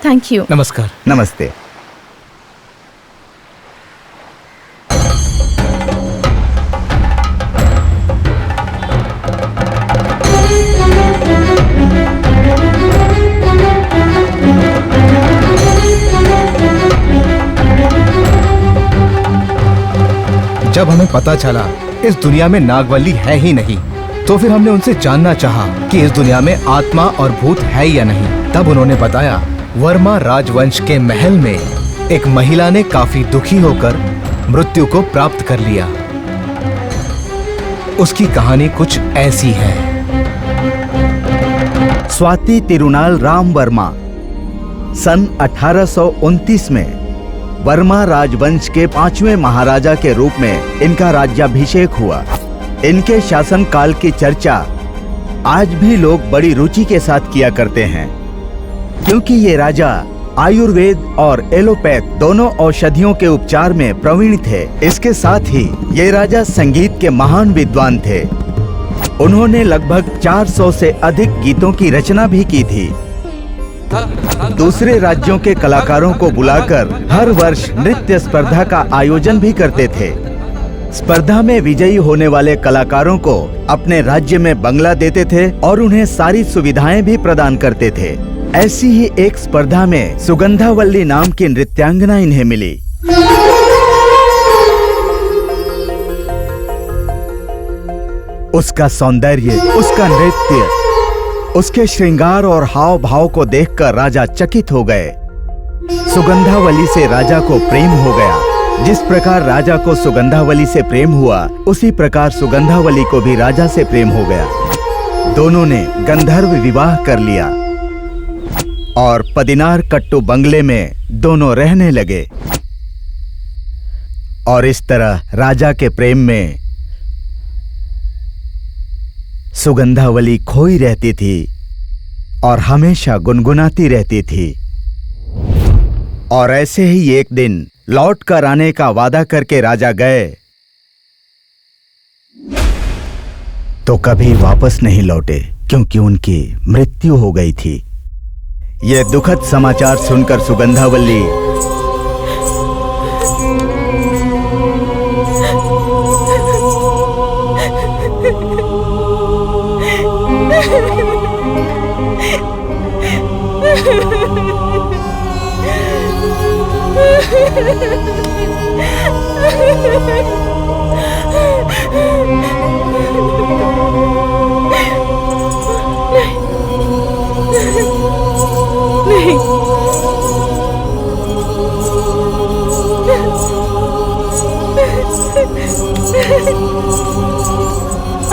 Thank you. नमस्कार। नमस्ते। जब हमें पता चला इस दुनिया में नागवल्ली है ही नहीं, तो फिर हमने उनसे जानना चाहा कि इस दुनिया में आत्मा और भूत है या नहीं। तब उन्होंने बताया, वर्मा राजवंश के महल में एक महिला ने काफी दुखी होकर मृत्यु को प्राप्त कर लिया। उसकी कहानी कुछ ऐसी है। स्वाति तिरुनाल राम वर्मा सन 1829 में वर्मा राजवंश के 5वें महाराजा के रूप में इनका राज्याभिषेक हुआ। इनके शासन काल की चर्चा आज भी लोग बड़ी रुचि के साथ किया करते हैं, क्योंकि ये राजा आयुर्वेद और एलोपैथ दोनों औषधियों के उपचार में प्रवीण थे। इसके साथ ही ये राजा संगीत के महान विद्वान थे। उन्होंने लगभग 400 से अधिक गीतों की रचना भी की थी। दूसरे राज्यों के कलाकारों को बुलाकर हर वर्ष नृत्य स्पर्धा का आयोजन भी करते थे। स्पर्धा में विजयी होने वाले कलाकारों को अपने राज्य में बंगला देते थे और उन्हें सारी सुविधाएं भी प्रदान करते थे। ऐसी ही एक स्पर्धा में सुगंधावल्ली नाम की नृत्यांगना इन्हें मिली। उसका सौंदर्य, उसका नृत्य, उसके श्रृंगार और हाव भाव को देखकर राजा चकित हो गए। सुगंधावली से राजा को प्रेम हो गया। जिस प्रकार राजा को सुगंधावली से प्रेम हुआ, उसी प्रकार सुगंधावली को भी राजा से प्रेम हो गया। दोनों ने गंधर्व विवाह कर लिया और पदिनार कट्टू बंगले में दोनों रहने लगे। और इस तरह राजा के प्रेम में सुगंधावली खोई रहती थी और हमेशा गुनगुनाती रहती थी। और ऐसे ही एक दिन लौट कर आने का वादा करके राजा गए तो कभी वापस नहीं लौटे, क्योंकि उनकी मृत्यु हो गई थी। यह दुखद समाचार सुनकर सुगंधावली नहीं।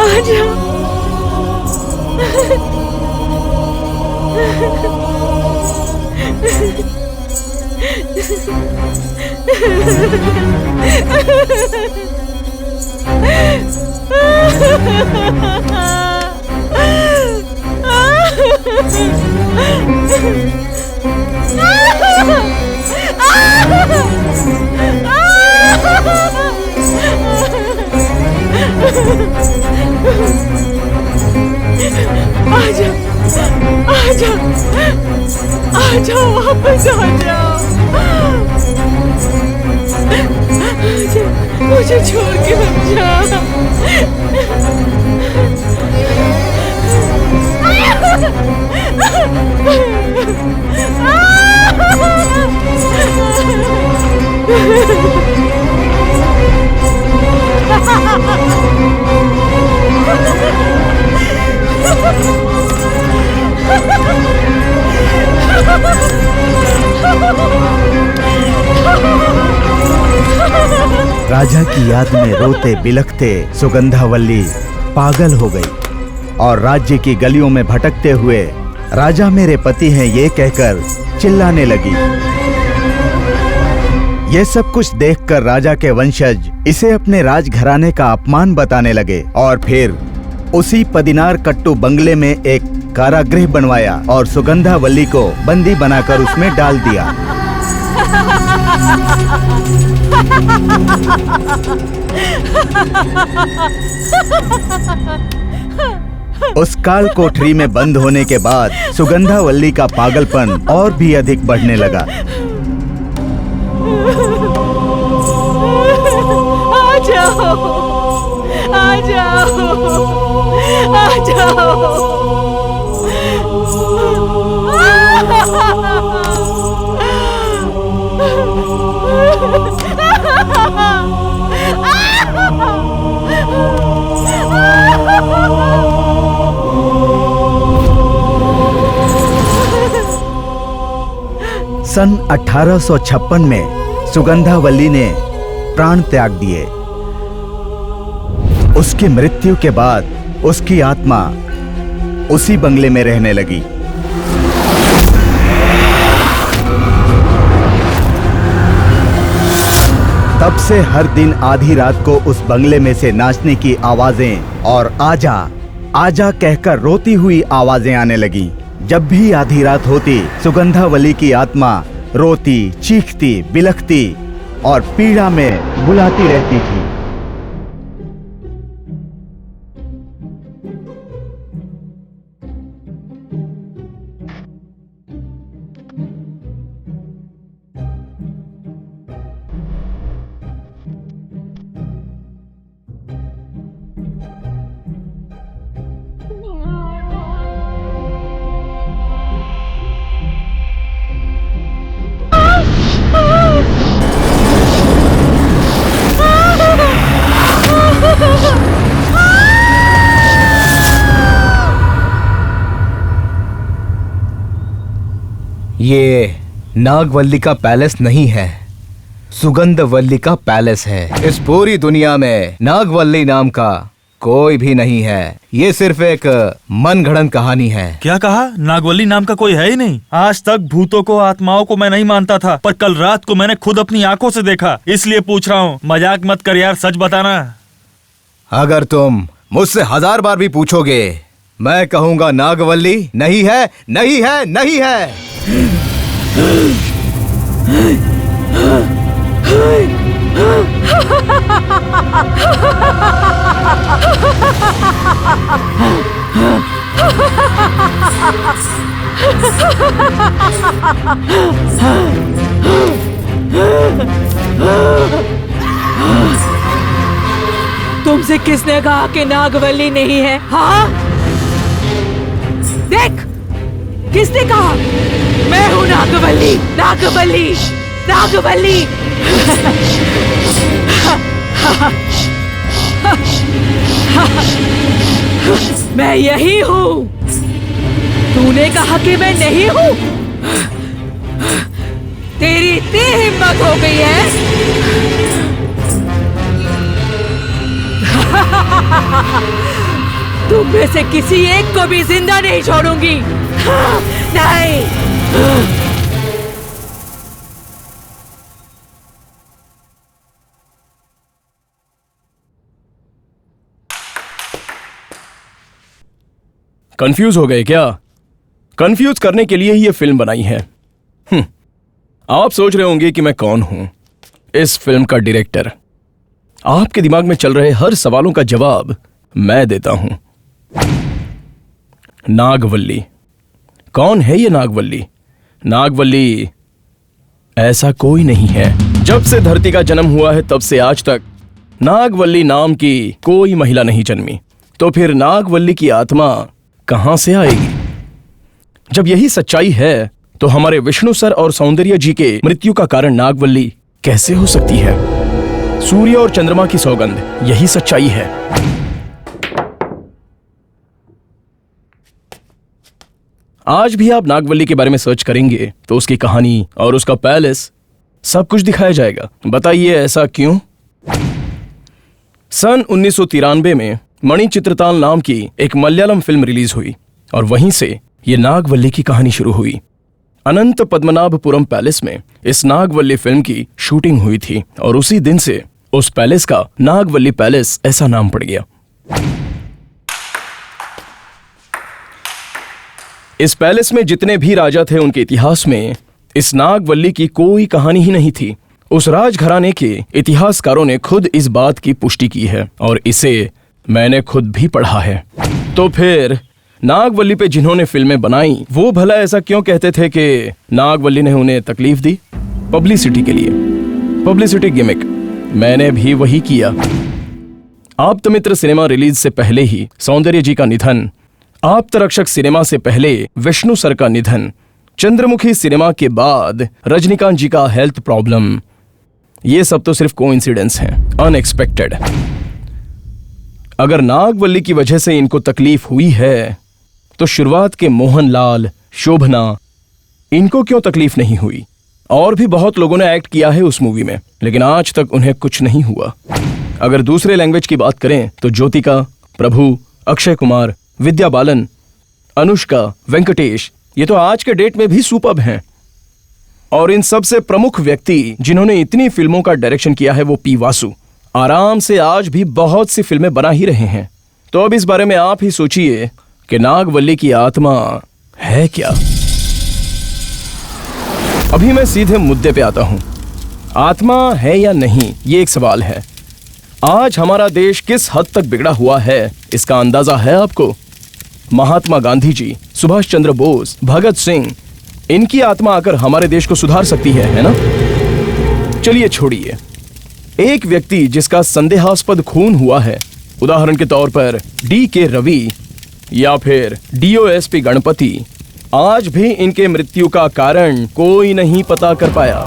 आजा। आजा, आजा, आजा, वापस आजा, आजा, मुझे छोड़ के मत जा। राजा की याद में रोते बिलखते सुगंधावल्ली पागल हो गई और राज्य की गलियों में भटकते हुए राजा मेरे पति हैं ये कहकर चिल्लाने लगी। ये सब कुछ देखकर राजा के वंशज इसे अपने राजघराने का अपमान बताने लगे और फिर उसी पदिनार कट्टू बंगले में एक कारागृह बनवाया और सुगंधावल्ली को बंदी बनाकर उसमें डाल दिया। उस काल कोठरी में बंद होने के बाद सुगंधावल्ली का पागलपन और भी अधिक बढ़ने लगा। आ जाओ, आ जाओ, आ जाओ। सन 1856 में सुगंधावल्ली ने प्राण त्याग दिए। उसकी मृत्यु के बाद उसकी आत्मा उसी बंगले में रहने लगी। तब से हर दिन आधी रात को उस बंगले में से नाचने की आवाजें और आजा आजा कहकर रोती हुई आवाजें आने लगी। जब भी आधी रात होती सुगंधावल्ली की आत्मा रोती, चीखती, बिलखती और पीड़ा में बुलाती रहती थी। ये नागवल्ली का पैलेस नहीं है, सुगंधवल्ली का पैलेस है। इस पूरी दुनिया में नागवल्ली नाम का कोई भी नहीं है। ये सिर्फ एक मनगढ़ंत कहानी है। क्या कहा? नागवल्ली नाम का कोई है ही नहीं? आज तक भूतों को, आत्माओं को मैं नहीं मानता था, पर कल रात को मैंने खुद अपनी आंखों से देखा, इसलिए पूछ रहा हूँ। मजाक मत कर यार, सच बताना। अगर तुम मुझसे 1000 बार भी पूछोगे, मैं कहूंगा नागवल्ली नहीं है, नहीं है, नहीं है। तुमसे किसने कहा कि नागवल्ली नहीं है? हाँ, देख, किसने कहा? मैं हूँ नागवल्ली, नागवल्ली, नागवल्ली! मैं यही हूँ। तूने कहा कि मैं नहीं हूँ। तेरी इतनी हिम्मत हो गई है। तुम में से किसी एक को भी जिंदा नहीं छोड़ूंगी। नहीं। कंफ्यूज हो गए क्या? कंफ्यूज करने के लिए ही ये फिल्म बनाई है। आप सोच रहे होंगे कि मैं कौन हूं। इस फिल्म का डायरेक्टर। आपके दिमाग में चल रहे हर सवालों का जवाब मैं देता हूं। नागवल्ली। कौन है ये नागवल्ली? नागवल्ली ऐसा कोई नहीं है। जब से धरती का जन्म हुआ है तब से आज तक नागवल्ली नाम की कोई महिला नहीं जन्मी। तो फिर नागवल्ली की आत्मा कहां से आएगी? जब यही सच्चाई है तो हमारे विष्णु सर और सौंदर्य जी के मृत्यु का कारण नागवल्ली कैसे हो सकती है? सूर्य और चंद्रमा की सौगंध, यही सच्चाई है। आज भी आप नागवल्ली के बारे में सर्च करेंगे तो उसकी कहानी और उसका पैलेस सब कुछ दिखाया जाएगा। बताइए ऐसा क्यों? सन 1993 में मणि चित्रताल नाम की एक मलयालम फिल्म रिलीज हुई और वहीं से ये नागवल्ली की कहानी शुरू हुई। अनंत पद्मनाभपुरम पैलेस में इस नागवल्ली फिल्म की शूटिंग हुई थी और उसी दिन से उस पैलेस का नागवल्ली पैलेस ऐसा नाम पड़ गया। इस पैलेस में जितने भी राजा थे उनके इतिहास में इस नागवल्ली की कोई कहानी ही नहीं थी। उस राजघराने के इतिहासकारों ने खुद इस बात की पुष्टि की है और इसे मैंने खुद भी पढ़ा है। तो फिर नागवल्ली पे जिन्होंने फिल्में बनाई वो भला ऐसा क्यों कहते थे कि नागवल्ली ने उन्हें तकलीफ दी? पब्लिसिटी के लिए, पब्लिसिटी गिमिक। मैंने भी वही किया। आप्तमित्र सिनेमा रिलीज से पहले ही सौंदर्य जी का निधन, आप्तरक्षक सिनेमा से पहले विष्णु सर का निधन, चंद्रमुखी सिनेमा के बाद रजनीकांत जी का हेल्थ प्रॉब्लम, ये सब तो सिर्फ कोइंसिडेंस हैं, अनएक्सपेक्टेड। अगर नागवल्ली की वजह से इनको तकलीफ हुई है तो शुरुआत के मोहनलाल, शोभना, इनको क्यों तकलीफ नहीं हुई? और भी बहुत लोगों ने एक्ट किया है उस मूवी में, लेकिन आज तक उन्हें कुछ नहीं हुआ। अगर दूसरे लैंग्वेज की बात करें तो ज्योतिका, प्रभु, अक्षय कुमार, विद्या बालन, अनुष्का, वेंकटेश, ये तो आज के डेट में भी सुपर्ब हैं। और इन सबसे प्रमुख व्यक्ति जिन्होंने इतनी फिल्मों का डायरेक्शन किया है वो पी वासु आराम से आज भी बहुत सी फिल्में बना ही रहे हैं। तो अब इस बारे में आप ही सोचिए कि नागवल्ली की आत्मा है क्या? अभी मैं सीधे मुद्दे पे आता हूं। आत्मा है या नहीं, ये एक सवाल है। आज हमारा देश किस हद तक बिगड़ा हुआ है इसका अंदाजा है आपको? महात्मा गांधी जी, सुभाष चंद्र बोस, भगत सिंह, इनकी आत्मा आकर हमारे देश को सुधार सकती है ना? चलिए छोड़िए। एक व्यक्ति जिसका संदेहास्पद खून हुआ है, उदाहरण के तौर पर D.K. रवि या फिर DOSP गणपति, आज भी इनके मृत्यु का कारण कोई नहीं पता कर पाया।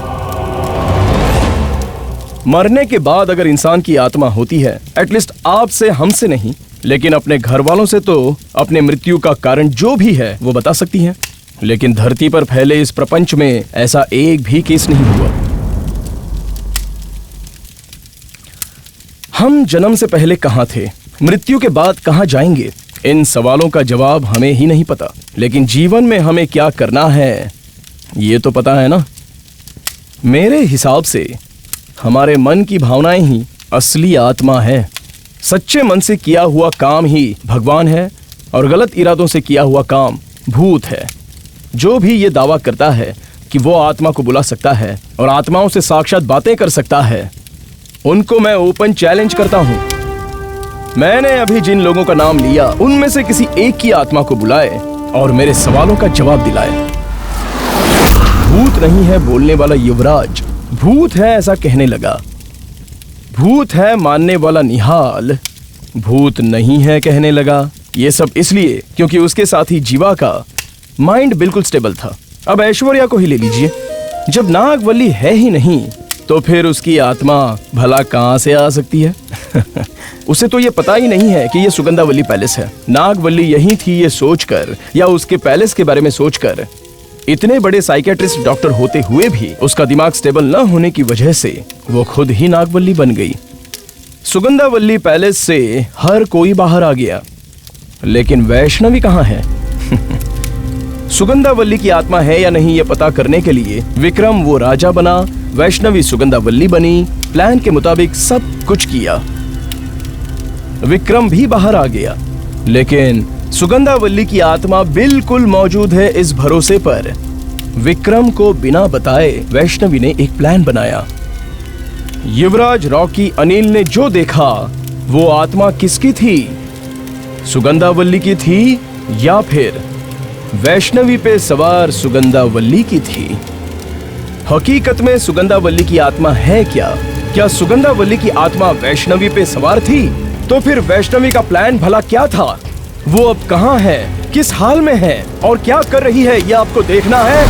मरने के बाद अगर इंसान की आत्मा होती है, एटलीस्ट आपसे, हमसे नहीं, लेकिन अपने घर वालों से तो अपने मृत्यु का कारण जो भी है वो बता सकती है। लेकिन धरती पर फैले इस प्रपंच में ऐसा एक भी केस नहीं हुआ। हम जन्म से पहले कहां थे, मृत्यु के बाद कहां जाएंगे, इन सवालों का जवाब हमें ही नहीं पता। लेकिन जीवन में हमें क्या करना है ये तो पता है ना। मेरे हिसाब से हमारे मन की भावनाएं ही असली आत्मा है। सच्चे मन से किया हुआ काम ही भगवान है और गलत इरादों से किया हुआ काम भूत है। जो भी ये दावा करता है कि वो आत्मा को बुला सकता है और आत्माओं से साक्षात बातें कर सकता है, उनको मैं ओपन चैलेंज करता हूं। मैंने अभी जिन लोगों का नाम लिया उनमें से किसी एक की आत्मा को बुलाए और मेरे सवालों का जवाब दिलाए। भूत नहीं है बोलने वाला युवराज, भूत है ऐसा कहने लगा। भूत है मानने वाला निहाल, भूत नहीं है कहने लगा। ये सब इसलिए क्योंकि उसके साथी जीवा का माइंड बिल्कुल स्टेबल था। अब ऐश्वर्या को ही ले लीजिए, जब नागवल्ली है ही नहीं तो फिर उसकी आत्मा भला कहाँ से आ सकती है? उसे तो ये पता ही नहीं है कि ये सुगंधावल्ली पैलेस है। नागवल्ली यही थी ये सोचकर या उसके पैलेस के बारे में सोचकर इतने बड़े साइकेट्रिस्ट डॉक्टर होते हुए भी उसका दिमाग स्टेबल न होने की वजह से वो खुद ही नागवल्ली बन गई। सुगंधावल्ली पैलेस से हर कोई बाहर आ गया, लेकिन वैष्णवी कहाँ है? सुगंधावल्ली की आत्मा है या नहीं ये पता करने के लिए विक्रम वो राजा बना, वैष्णवी सुगंधावल्ली बनी। प्लान के मुताबिक सब कुछ किया। विक्रम भी बाहर आ गया, लेकिन सुगंधावल्ली की आत्मा बिल्कुल मौजूद है इस भरोसे पर विक्रम को बिना बताए वैष्णवी ने एक प्लान बनाया। युवराज रॉकी अनिल ने जो देखा वो आत्मा किसकी थी? सुगंधावल्ली की थी या फिर वैष्णवी पे सवार सुगंधावल्ली की थी? हकीकत में सुगंधावल्ली की आत्मा है क्या? क्या सुगंधावल्ली की आत्मा वैष्णवी पे सवार थी? तो फिर वैष्णवी का प्लान भला क्या था? वो अब कहाँ है, किस हाल में है और क्या कर रही है, ये आपको देखना है।